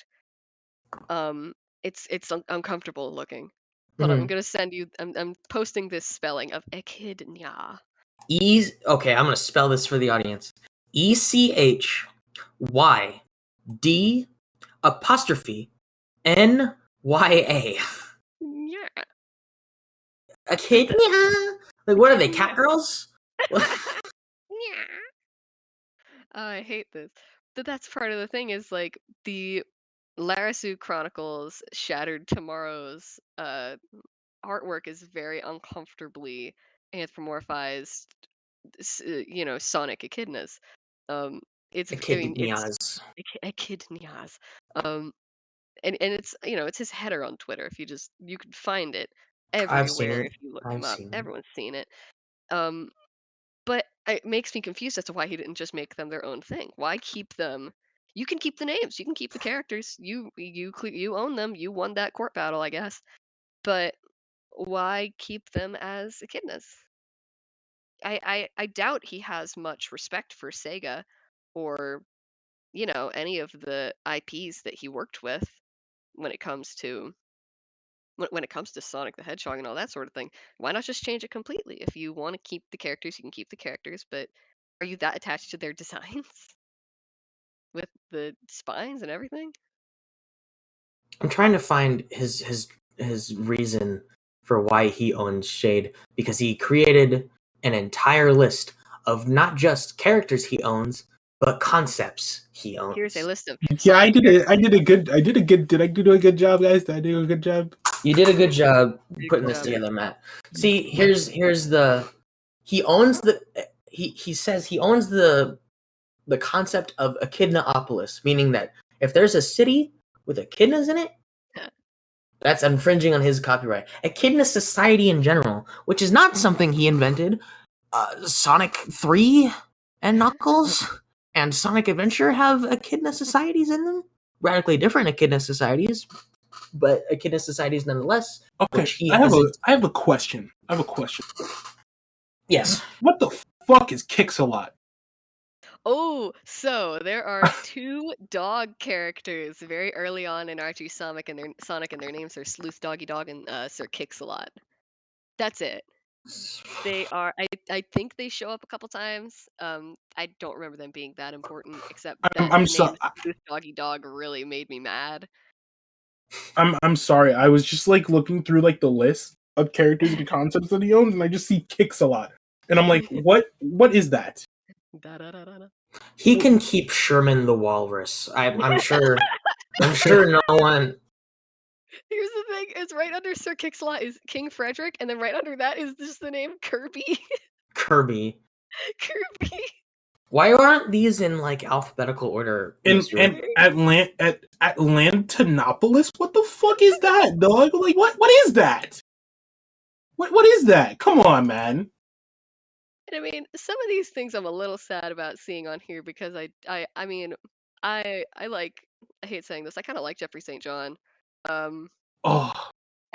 It's uncomfortable looking. Hold on, I'm gonna send you. I'm posting this spelling of echidna. Okay, I'm gonna spell this for the audience. ECHYD''NYA. Yeah. Echidna? Like, what are they, cat girls? I hate this. But that's part of the thing is like the Larasu Chronicles Shattered Tomorrow's artwork is very uncomfortably anthropomorphized, Sonic echidnas. It's Echidnias. echidnias. And it's it's his header on Twitter. If you could find it I've seen everywhere it. if you look I've him up. seen it. Everyone's seen it. But it makes me confused as to why he didn't just make them their own thing. Why keep them? You can keep the names, you can keep the characters. You own them. You won that court battle, I guess. But why keep them as echidnas? I doubt he has much respect for Sega or any of the IPs that he worked with when it comes to Sonic the Hedgehog and all that sort of thing. Why not just change it completely? If you want to keep the characters, you can keep the characters, but are you that attached to their designs with the spines and everything? I'm trying to find his reason for why he owns Shade, because he created an entire list of not just characters he owns, but concepts he owns. Here's a list of Yeah, I did a good did I do a good job, guys? Did I do a good job? You did a good job putting this together, Matt. See, here's the he owns the he says he owns the concept of Echidnaopolis, meaning that if there's a city with echidnas in it, that's infringing on his copyright. Echidna society in general, which is not something he invented. Sonic 3 and Knuckles and Sonic Adventure have echidna societies in them. Radically different echidna societies, but echidna societies nonetheless. Okay, I have a question. Yes. What the fuck is Kix-a-lot? Oh, so there are two dog characters very early on in R2 Sonic, and their names are Sleuth Doggy Dog and Sir Kix-a-lot. That's it. They are. I think they show up a couple times. I don't remember them being that important, except that the name Sleuth Doggy Dog really made me mad. I'm sorry. I was just like looking through like the list of characters and concepts that he owns, and I just see Kix-a-lot, and I'm like, what is that? He can keep Sherman the Walrus. I'm sure. I'm sure no one. Here's the thing: it's right under Sir Kix-a-lot is King Frederick, and then right under that is just the name Kirby. Kirby. Kirby. Why aren't these in like alphabetical order? And Atlantanopolis? What the fuck is that, dog? Like what is that? What is that? Come on, man. And I mean, some of these things I'm a little sad about seeing on here because I hate saying this. I kind of like Jeffrey St. John. And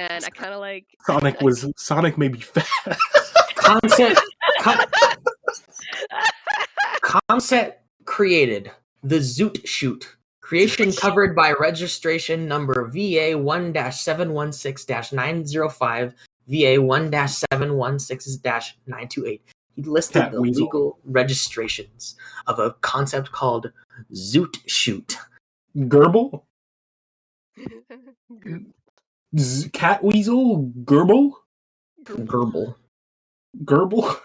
I kind of like Sonic made me fat. Concept created the Zoot Shoot. Creation covered by registration number VA1-716-905, VA1-716-928. He listed the legal registrations of a concept called Zoot Shoot. Gerbil? Cat Weasel? Gerbil? Gerbil?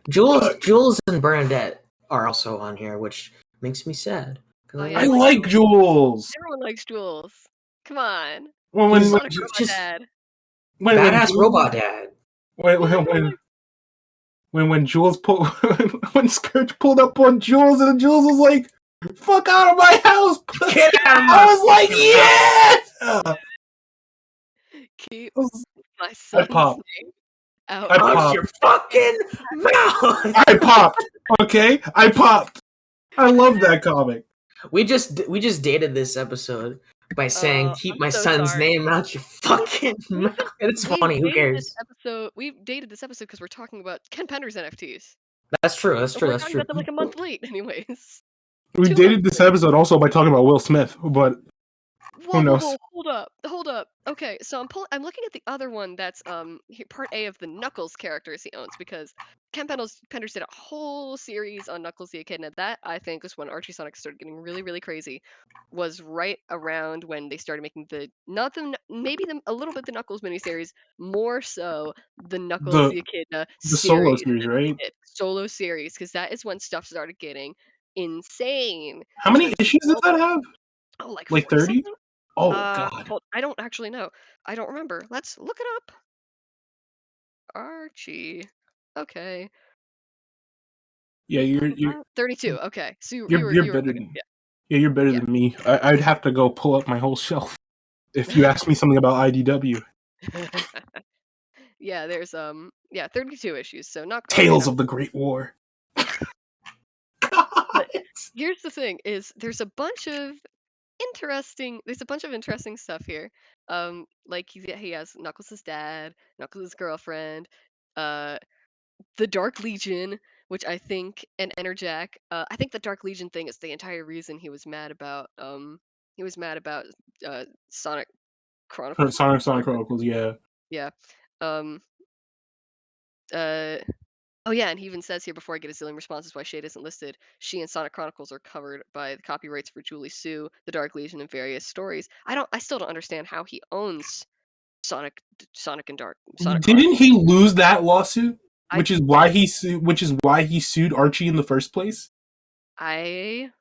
Jules and Bernadette are also on here, which makes me sad. I like Jules. Everyone likes Jules. Come on. Badass robot dad. When Jules when Scourge pulled up on Jules and Jules was like, "Fuck out of my house!" Get out of my I was like, "Yeah!" Keep my son's name out of your fucking mouth. I popped. Okay, I popped. I love that comic. We just dated this episode by saying, "Keep my son's name out your fucking mouth." It's funny. Who cares? We dated this episode because we're talking about Ken Penders NFTs. That's true. That's true. We're That's talking true. about them like a month late, anyways. We 2 dated months this late. episode also by talking about Will Smith, but who knows? Whoa, hold up. Okay, so I'm looking at the other one that's part A of the Knuckles characters he owns, because Ken Penders did a whole series on Knuckles the Echidna. That, I think, was when Archie Sonic started getting really, really crazy. Was right around when they started making a little bit the Knuckles miniseries, more so the Knuckles the Echidna The solo series. series, right? Solo series, because that is when stuff started getting insane. How many issues does that have? Oh, like 30? 40-something? Oh god. I don't actually know. I don't remember. Let's look it up. Archie. Okay. Yeah, you're 32. Okay. So you you're were better okay. than you're better Yeah. than me. I'd have to go pull up my whole shelf if you ask me something about IDW. Yeah, there's 32 issues. So not Tales of the Great War. But here's the thing: is there's a bunch of interesting stuff here. Like he has Knuckles' dad, Knuckles' girlfriend, the Dark Legion, which I think, and Enerjack. I think the Dark Legion thing is the entire reason he was mad about Sonic Chronicles. Sonic Chronicles, yeah. Yeah. Um. Oh yeah, and he even says here, before I get a zillion responses why Shade isn't listed, she and Sonic Chronicles are covered by the copyrights for Julie Sue, the Dark Legion, and various stories. I still don't understand how he owns Sonic and Dark. Sonic Didn't Chronicles. he lose that lawsuit? Which is why he sued Archie in the first place? I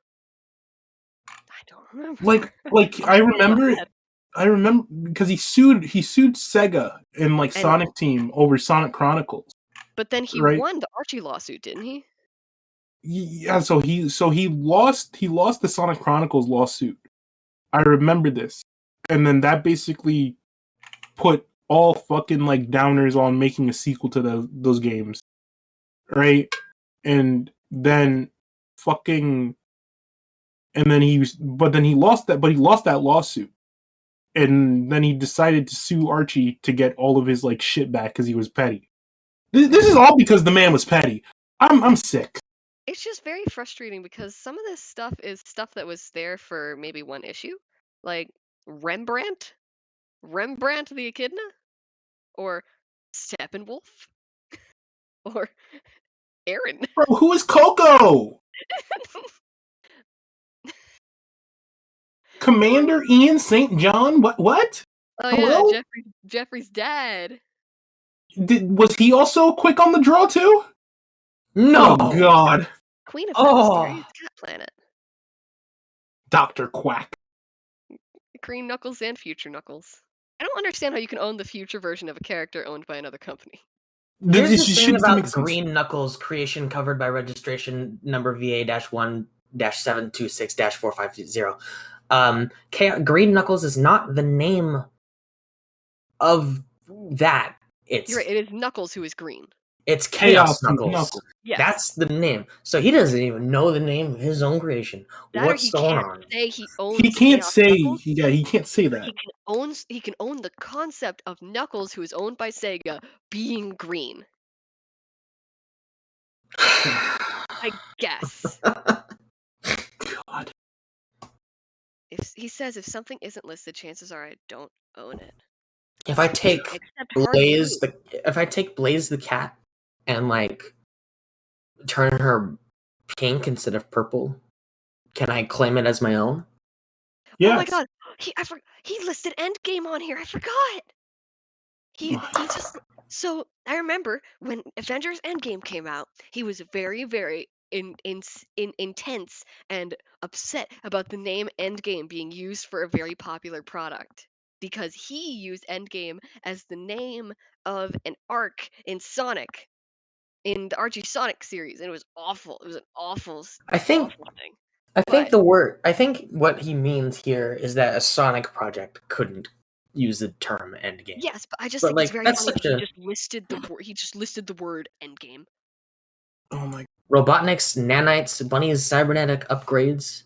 don't remember. Like I remember because he sued Sega and Sonic Team over Sonic Chronicles. But then he right? won the Archie lawsuit, didn't he? Yeah, so he lost the Sonic Chronicles lawsuit. I remember this. And then that basically put all fucking downers on making a sequel to those games. Right? And then he lost that lawsuit. And then he decided to sue Archie to get all of his shit back because he was petty. This is all because the man was petty. I'm sick. It's just very frustrating because some of this stuff is stuff that was there for maybe one issue, like Rembrandt the Echidna, or Steppenwolf, or Aaron. Bro, who is Coco? Commander Ian St. John? What? Oh Hello? yeah, Jeffrey's dad. Was he also quick on the draw too? No. Oh God. Queen of Mysterious Cat Planet. Dr. Quack. Green Knuckles and Future Knuckles. I don't understand how you can own the future version of a character owned by another company. Here's the thing about Green Knuckles creation covered by registration number VA-1-726-450. Green Knuckles is not the name of that. You're right, it is Knuckles who is green. It's Chaos Knuckles. Yes. That's the name. So he doesn't even know the name of his own creation. What's going on? He owns he can't Chaos say Knuckles. he can't say that. He can own the concept of Knuckles, who is owned by Sega, being green. I guess. God. He says if something isn't listed, chances are I don't own it. If I take Blaze the cat and turn her pink instead of purple, can I claim it as my own? Yes. Oh my God, he listed Endgame on here. I forgot. He just, so I remember when Avengers Endgame came out, he was very, very intense and upset about the name Endgame being used for a very popular product, because he used Endgame as the name of an arc in Sonic, in the Archie Sonic series, and it was awful. It was an awful thing. I think what he means here is that a Sonic project couldn't use the term Endgame. Yes, but I just think it's very funny that he just listed the word Endgame. Oh my. Robotnik's nanites, Bunny's cybernetic upgrades.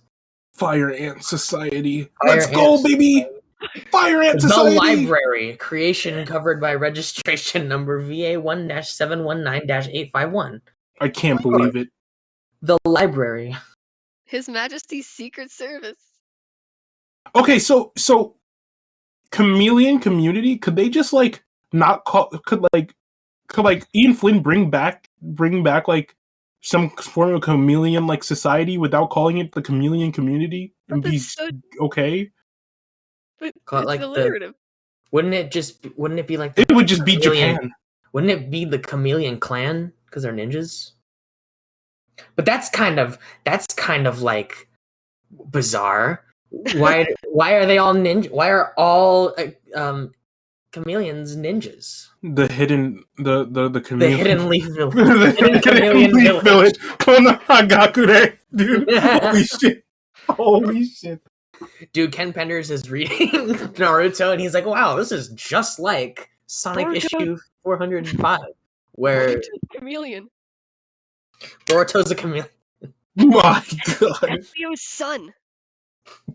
Fire Ant Society. Let's go, baby! Fire Ant Society! The Library. Creation covered by registration number VA1-719-851. I can't believe it. The library. His Majesty's Secret Service. Okay, so chameleon community, could they just like not call? Could Ian Flynn bring back like some form of chameleon like society without calling it the chameleon community and be okay? But Call it it's like alliterative. Wouldn't it be like It would just be Japan. Wouldn't it be the Chameleon Clan because they're ninjas? But that's kind of like bizarre. Why are they all ninja? Why are all chameleons ninjas? The hidden the chameleon. The hidden leaf village. The hidden leaf village. Konohagakure, dude. Holy shit. Holy shit. Dude, Ken Penders is reading Naruto and he's like, wow, this is just like Sonic issue 405. Where Boruto's chameleon. Boruto's a chameleon. My god. Espio's son.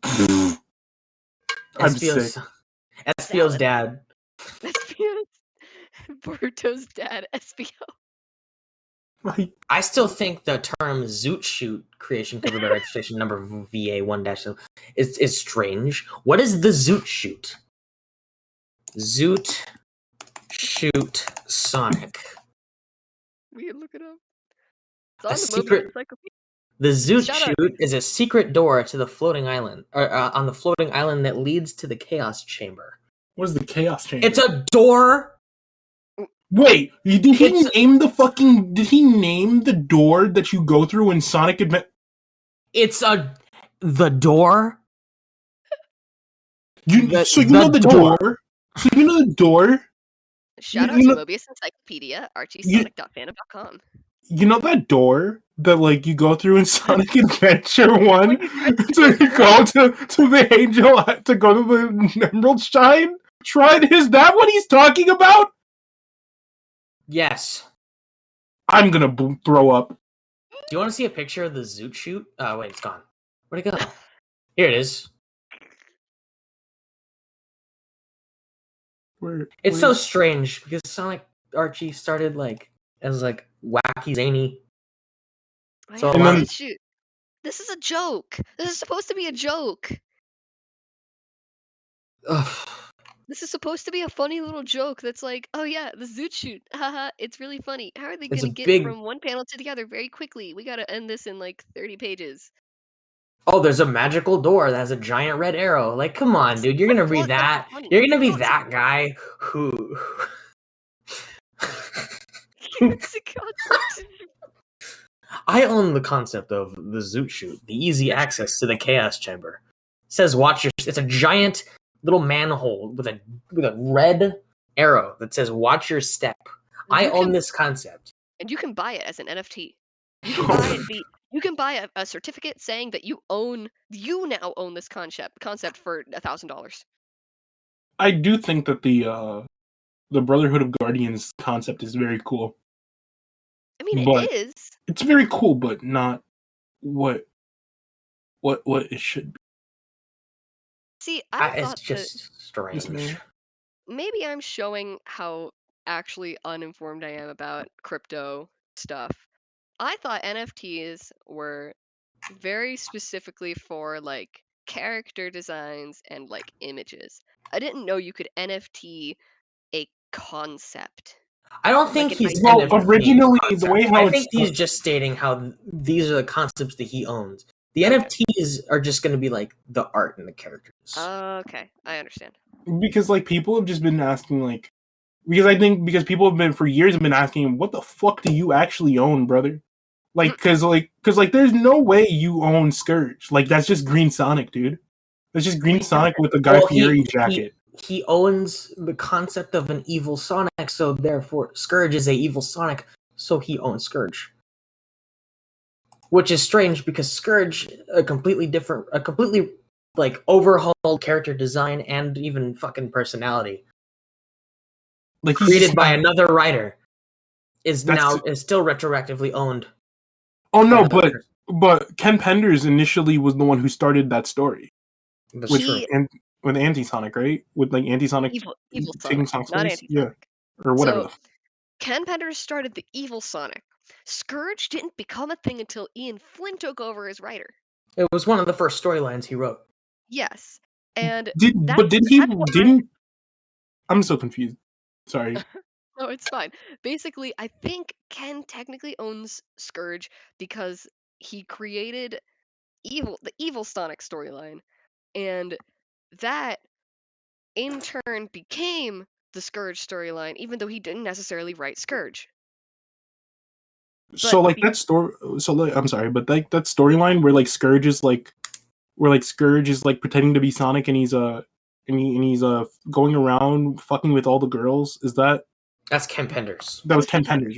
I'm sick. Espio's dad. Boruto's dad, Espio. I still think the term Zoot Shoot creation covered by registration number VA1- is strange. What is the Zoot Shoot? Zoot Shoot Sonic. We can look it up. It's on the Mobius Encyclopedia. The Zoot Shoot is a secret door to the floating island, on the floating island that leads to the Chaos Chamber. What is the Chaos Chamber? It's a door. Wait, did he name the door that you go through in Sonic Adventure? It's the door. You know the door. So you know the door. Shout out to Mobius Encyclopedia, archiesonic.fandom.com. You know that door that like you go through in Sonic Adventure 1? So you go to the angel to go to the Emerald Shrine? Is that what he's talking about? Yes. I'm gonna throw up. Do you want to see a picture of the Zoot Shoot? Wait, it's gone. Where'd it go? Here it is. It's so strange because Sonic Archie started like as like wacky zany. So shoot. This is a joke. This is supposed to be a joke. Ugh. This is supposed to be a funny little joke that's like, oh yeah, the Zoot Shoot. Haha, it's really funny. How are they going to get from one panel to the other very quickly? We got to end this in like 30 pages. Oh, there's a magical door that has a giant red arrow. Like, come on, dude. You're going to read that. You're going to be that guy who... I own the concept of the Zoot Shoot, the easy access to the Chaos Chamber. It says watch your... It's a giant little manhole with a red arrow that says watch your step. I own this concept. And you can buy it as an NFT. You can buy a certificate saying that you now own this concept for $1,000. I do think that the Brotherhood of Guardians concept is very cool. I mean, it is. It's very cool, but not what it should be. See, I thought it's just strange. Maybe I'm showing how actually uninformed I am about crypto stuff. I thought NFTs were very specifically for like character designs and like images. I didn't know you could NFT a concept. I don't think he's originally the way how I think he's just stating how these are the concepts that he owns. The NFTs are just going to be like the art and the characters. Okay, I understand. Because like people have just been asking like, because people have been for years have been asking, what the fuck do you actually own, brother? Like, because there's no way you own Scourge. Like that's just Green Sonic, dude. That's just Green Sonic with a Guy Fieri jacket. He owns the concept of an evil Sonic, so therefore Scourge is a evil Sonic, so he owns Scourge. Which is strange because Scourge, a completely like overhauled character design and even fucking personality, like created by another writer, is still retroactively owned. Oh no, but Ken Penders initially was the one who started that story. With Anti-Sonic, right? With like Anti-Sonic evil Sonic, not Anti-Sonic. Yeah, or whatever. So, Ken Penders started the evil Sonic. Scourge didn't become a thing until Ian Flynn took over as writer. It was one of the first storylines he wrote. Yes, and didn't? I'm so confused. Sorry. No, it's fine. Basically, I think Ken technically owns Scourge because he created the evil Sonic storyline, and that in turn became the Scourge storyline, even though he didn't necessarily write Scourge. So like that story. So like, I'm sorry, but like that storyline where like Scourge is like pretending to be Sonic and he's going around fucking with all the girls. Is that? That's Ken Penders. That was Ken Penders,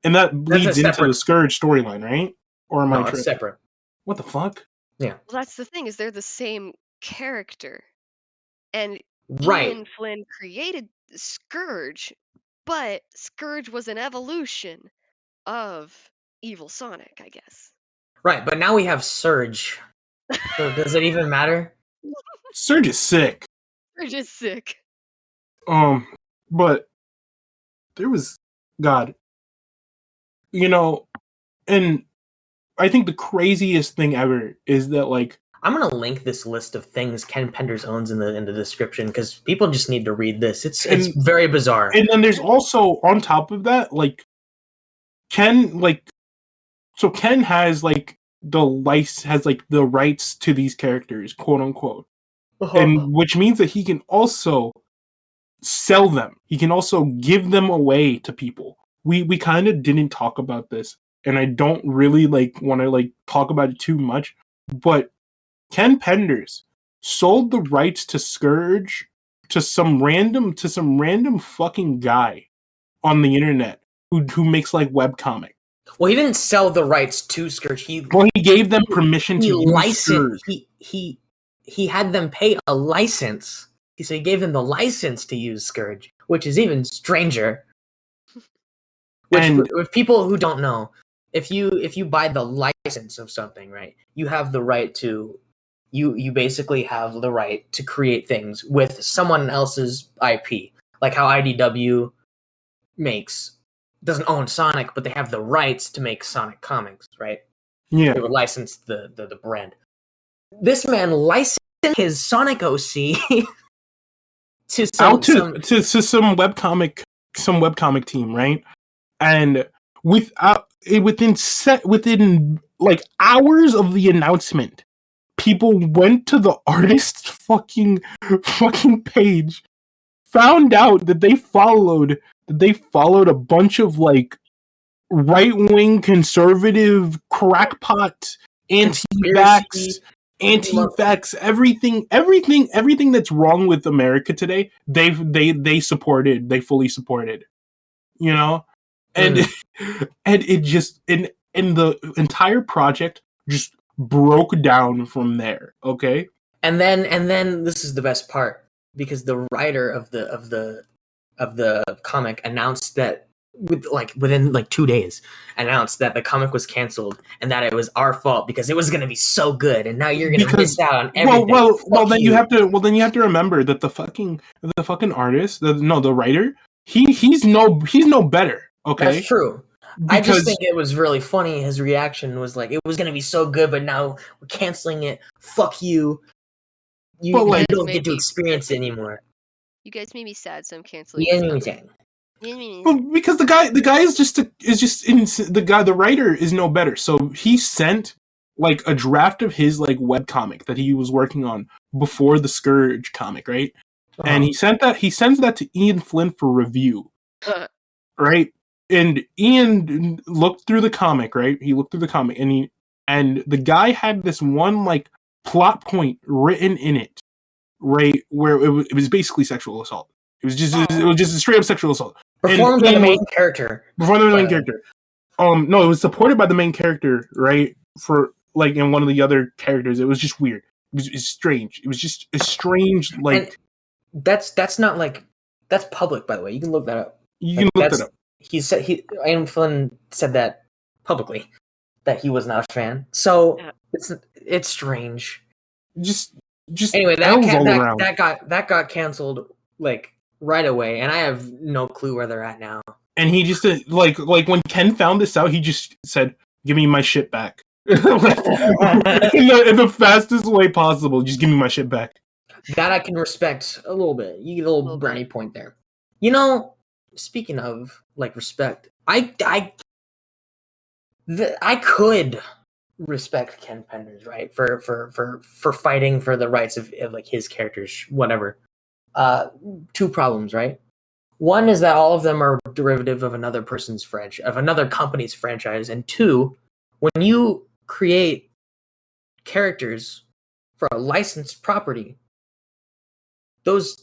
and that bleeds into the Scourge storyline, right? Or am I tripping? It's separate. What the fuck? Yeah. Well, that's the thing, is they're the same character, and right. Ian Flynn created Scourge, but Scourge was an evolution of evil Sonic, I guess. Right, but now we have Surge. So does it even matter? Surge is sick. Surge is sick. But there was God. You know, and I think the craziest thing ever is that like I'm gonna link this list of things Ken Penders owns in the description because people just need to read this. It's very bizarre. And then there's also on top of that, like Ken has like the rights to these characters, quote unquote. And which means that he can also sell them. He can also give them away to people. We kind of didn't talk about this, and I don't really want to talk about it too much, but Ken Penders sold the rights to Scourge to some random fucking guy on the internet who makes webcomic. Well, he didn't sell the rights to Scourge. He gave them permission to use Scourge. He had them pay a license. So he gave them the license to use Scourge, which is even stranger. With people who don't know, if you buy the license of something, right, you have the right to you basically have the right to create things with someone else's IP, like how IDW doesn't own Sonic, but they have the rights to make Sonic comics, right? Yeah, they would license the brand. This man licensed his Sonic OC to some webcomic team, right? And within hours of the announcement, people went to the artist's fucking page, found out that they followed a bunch of right-wing conservative crackpot anti-vax, everything that's wrong with America today, they fully supported, you know? And and it just and the entire project just broke down from there, okay? And then this is the best part, because the writer of the comic announced that within 2 days announced that the comic was canceled and that it was our fault because it was going to be so good, and now you're going to miss out on everything. Then you have to remember that the fucking artist, the writer, he's no better. Okay, that's true. I just think it was really funny. His reaction was like, it was going to be so good, but now we're canceling it. Fuck you. You don't get to experience it anymore. You guys made me sad, so I'm canceling. Well, because the guy the writer is no better. So he sent a draft of his webcomic that he was working on before the Scourge comic, right? Uh-huh. And he sends that to Ian Flynn for review, right? And Ian looked through the comic, right? He looked through the comic, and the guy had this one plot point written in it, right, where it was basically sexual assault. It was just a straight up sexual assault. Performed by the main character. No, it was supported by the main character, right? For in one of the other characters. It was just weird. It was strange. It was just a strange And that's not that's public, by the way. You can look that up. You can look that up. Ian Flynn said that publicly, that he was not a fan. So it's strange. Just anyway, that got canceled right away, and I have no clue where they're at now. And he just like when Ken found this out, he just said, "Give me my shit back." in the fastest way possible. Just give me my shit back. That I can respect a little bit. You get a little brownie point there. You know, speaking of like respect, I could respect Ken Penders, right? For fighting for the rights of like his characters, whatever. Two problems, right? One is that all of them are derivative of another company's franchise, and two, when you create characters for a licensed property, those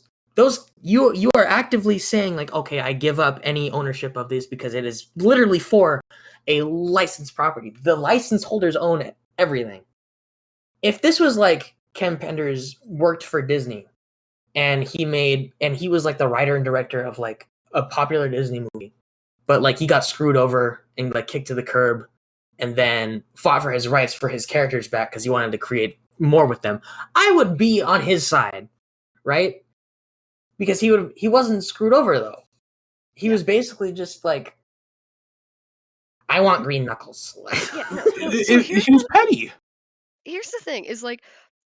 you are actively saying like, okay, I give up any ownership of this because it is literally for a licensed property. The license holders own everything. If this was like Ken Penders worked for Disney and he was like the writer and director of like a popular Disney movie, but like he got screwed over and like kicked to the curb and then fought for his rights for his characters back because he wanted to create more with them, I would be on his side, right? Because he wasn't screwed over though. He was basically just like, I want green knuckles. Yeah, no, He was petty. Here's the thing: is like,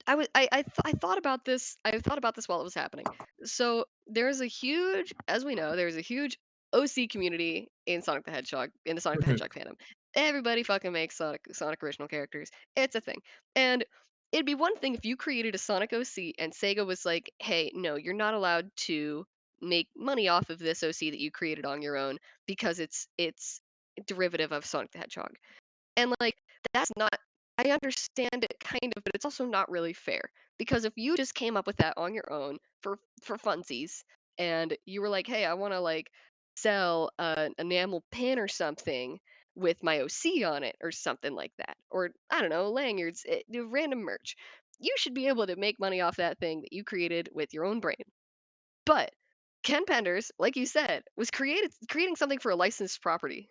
I thought about this. I thought about this while it was happening. So there's a huge, as we know, there's a huge OC community in Sonic the Hedgehog, in the Sonic the Hedgehog fandom. Everybody fucking makes Sonic original characters. It's a thing, and it'd be one thing if you created a Sonic OC and Sega was like, "Hey, no, you're not allowed to make money off of this OC that you created on your own because it's derivative of Sonic the Hedgehog." And like, that's not, I understand it kind of, but it's also not really fair. Because if you just came up with that on your own for funsies, and you were like, hey, I want to like sell an enamel pin or something with my OC on it or something like that, or I don't know, lanyards, random merch, you should be able to make money off that thing that you created with your own brain. But Ken Penders, like you said, was creating something for a licensed property.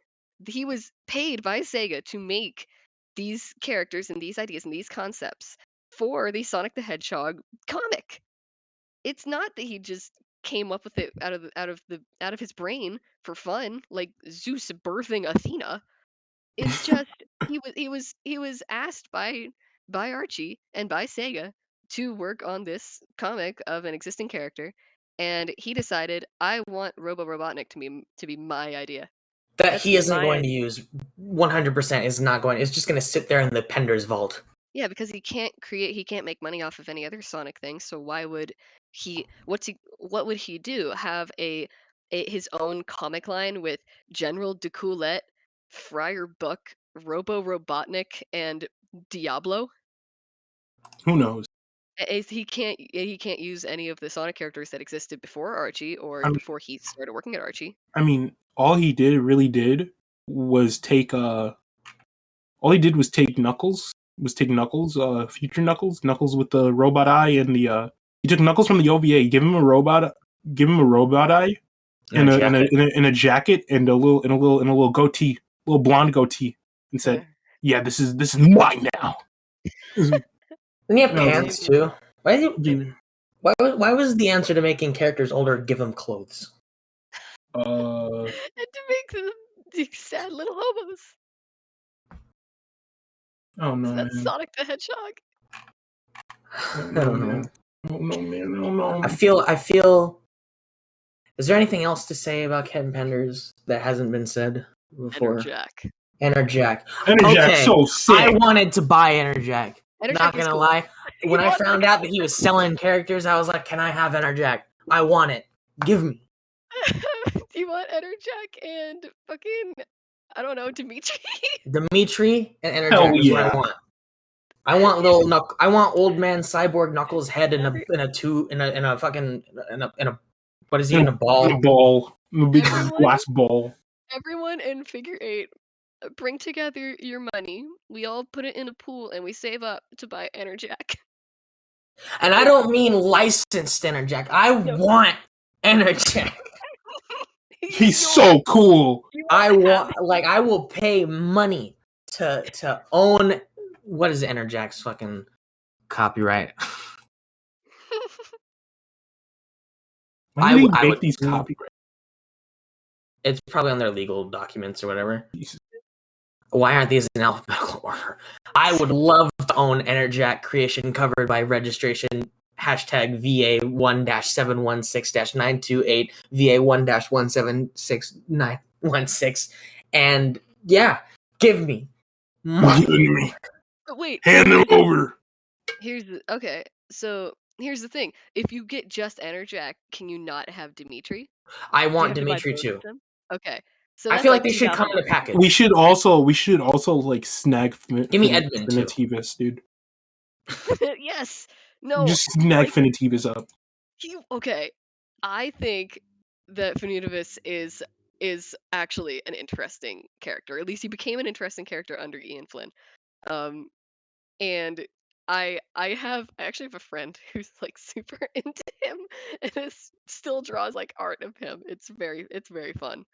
He was paid by Sega to make these characters and these ideas and these concepts for the Sonic the Hedgehog comic. It's not that he just came up with it out of his brain for fun, like Zeus birthing Athena. It's just he was asked by Archie and by Sega to work on this comic of an existing character, and he decided, I want Robo Robotnik to be my idea. That That's he isn't going to idea. use 100% is not going. It's just going to sit there in the Penders vault. Yeah, because he can't make money off of any other Sonic thing. So why would he? What would he do? Have his own comic line with General Decoulette, Friar Buck, Robo Robotnik, and Diablo? Who knows? He can't use any of the Sonic characters that existed before Archie or before he started working at Archie. I mean, all he did was take Knuckles. Future Knuckles with the robot eye and the he took Knuckles from the OVA, give him a robot eye in a jacket and a little goatee, little blonde goatee, and said, "Yeah, this is mine now." Didn't he have pants too? Why was the answer to making characters older give them clothes? And to make them these sad little hobos. Oh no, That's man. Sonic the Hedgehog. I don't know. Oh no, man. Oh no. I feel. Is there anything else to say about Ken Penders that hasn't been said before? Enerjack. Okay. So sick. I wanted to buy Enerjack. Not gonna lie. When I found out that he was selling characters, I was like, "Can I have Enerjack? I want it. Give me." Do you want Enerjack and fucking, I don't know, Dimitri? Dimitri and Enerjack is what I want. I want old man cyborg Knuckles' head in a what is he, in a ball? In a ball. A big glass ball. Everyone in Figure 8, bring together your money. We all put it in a pool and we save up to buy Enerjack. And I don't mean licensed Enerjack. I want Enerjack. He's so cool. I will pay money to own. What is Enerjack's fucking copyright? I would make these copyrights. It's probably on their legal documents or whatever. Jesus. Why aren't these in alphabetical order? I would love to own Enerjack creation covered by registration hashtag VA1-716-928 VA1-176916. And yeah, give me money. But wait, Hand them over. So here's the thing: if you get just Enerjack, can you not have Dimitri? I Do you want have to buy Dimitri both too. of them? Okay, so I that's feel like like they should come in a $2,000. package. We should also like snag Give me Edmund too. Finitivus, dude. Yes. No. Just snag like, Finitivus up. Okay. I think that Finalhazard is actually an interesting character. At least he became an interesting character under Ian Flynn. And I actually have a friend who's like super into him and still draws like art of him. It's very fun.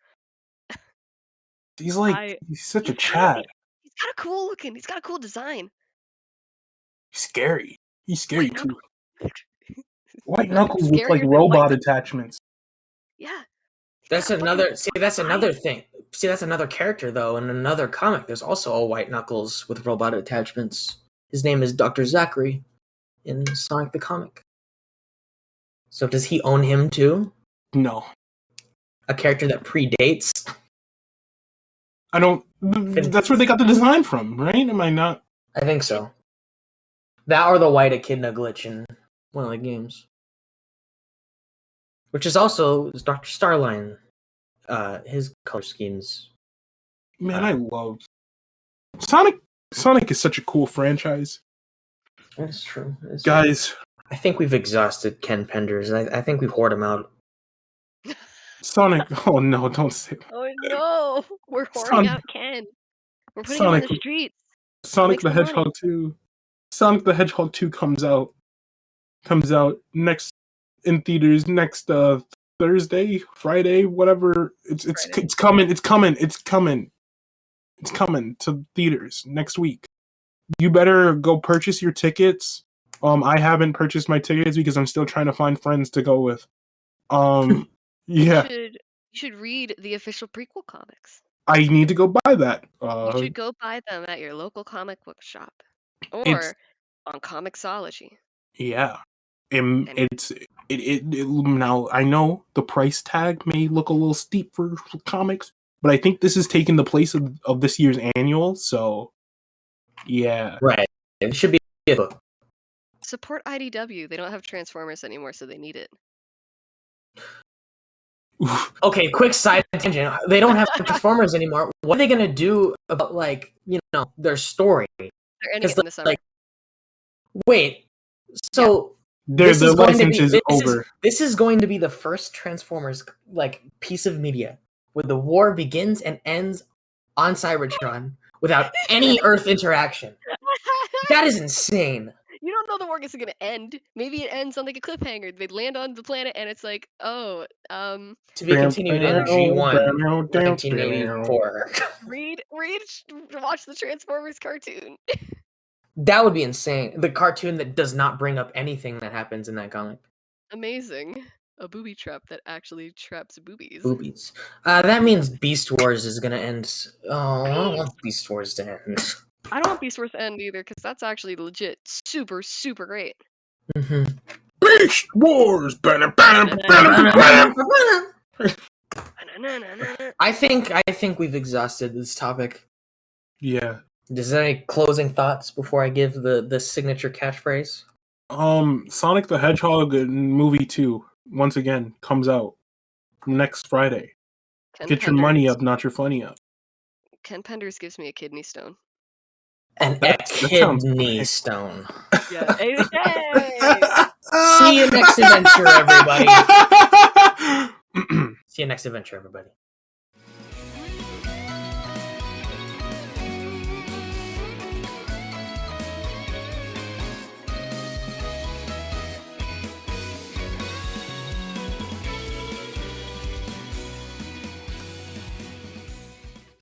He's such a He's Chad. He's got a cool design. He's scary. He's scary White too. Knuckles. White Knuckles with like Scarier than robot White- attachments. Yeah. That's another thing. See, that's another character though. In another comic, there's also a White Knuckles with robot attachments. His name is Dr. Zachary in Sonic the Comic. So does he own him too? No. A character that predates? I don't. That's where they got the design from, right? Am I not? I think so. That or the White Echidna glitch in one of the games. Which is also Dr. Starline. His color schemes. Man, I love Sonic. Sonic is such a cool franchise. That's true. Guys, I think we've exhausted Ken Penders. I think we've whored him out. Sonic. Oh no, don't say that. Oh no, we're hoarding out Ken. We're putting him on the streets. Sonic the Hedgehog 2. Sonic the Hedgehog 2 comes out next in theaters next Thursday, Friday, whatever. It's coming to theaters next week. You better go purchase your tickets. I haven't purchased my tickets because I'm still trying to find friends to go with. Yeah. You should read the official prequel comics. I need to go buy that. You should go buy them at your local comic book shop or on Comixology. Yeah. Now I know the price tag may look a little steep for comics, but I think this is taking the place of this year's annual, so yeah. Right. It should be a book. Support IDW. They don't have Transformers anymore, so they need it. Okay, quick side tangent. They don't have Transformers anymore. What are they gonna do about their story? They're ending it in the summer. Wait. So the license is over. This is going to be the first Transformers piece of media where the war begins and ends on Cybertron without any Earth interaction. That is insane. You don't know the war is going to end. Maybe it ends on like a cliffhanger. They land on the planet and it's like, to be continued in G1 1984. Watch the Transformers cartoon. That would be insane. The cartoon that does not bring up anything that happens in that comic. Amazing. A booby trap that actually traps boobies. Boobies. That means Beast Wars is going to end. Oh, I don't want Beast Wars to end. I don't want Beast Wars to end either, because that's actually legit super, super great. Mm-hmm. Beast Wars! I think we've exhausted this topic. Yeah. Is there any closing thoughts before I give the signature catchphrase? Sonic the Hedgehog movie 2, once again, comes out next Friday. Get your money up, not your funny up. Ken Penders gives me a kidney stone. Kidney stone. Yeah. Hey. See you next adventure, everybody. See you next adventure, everybody.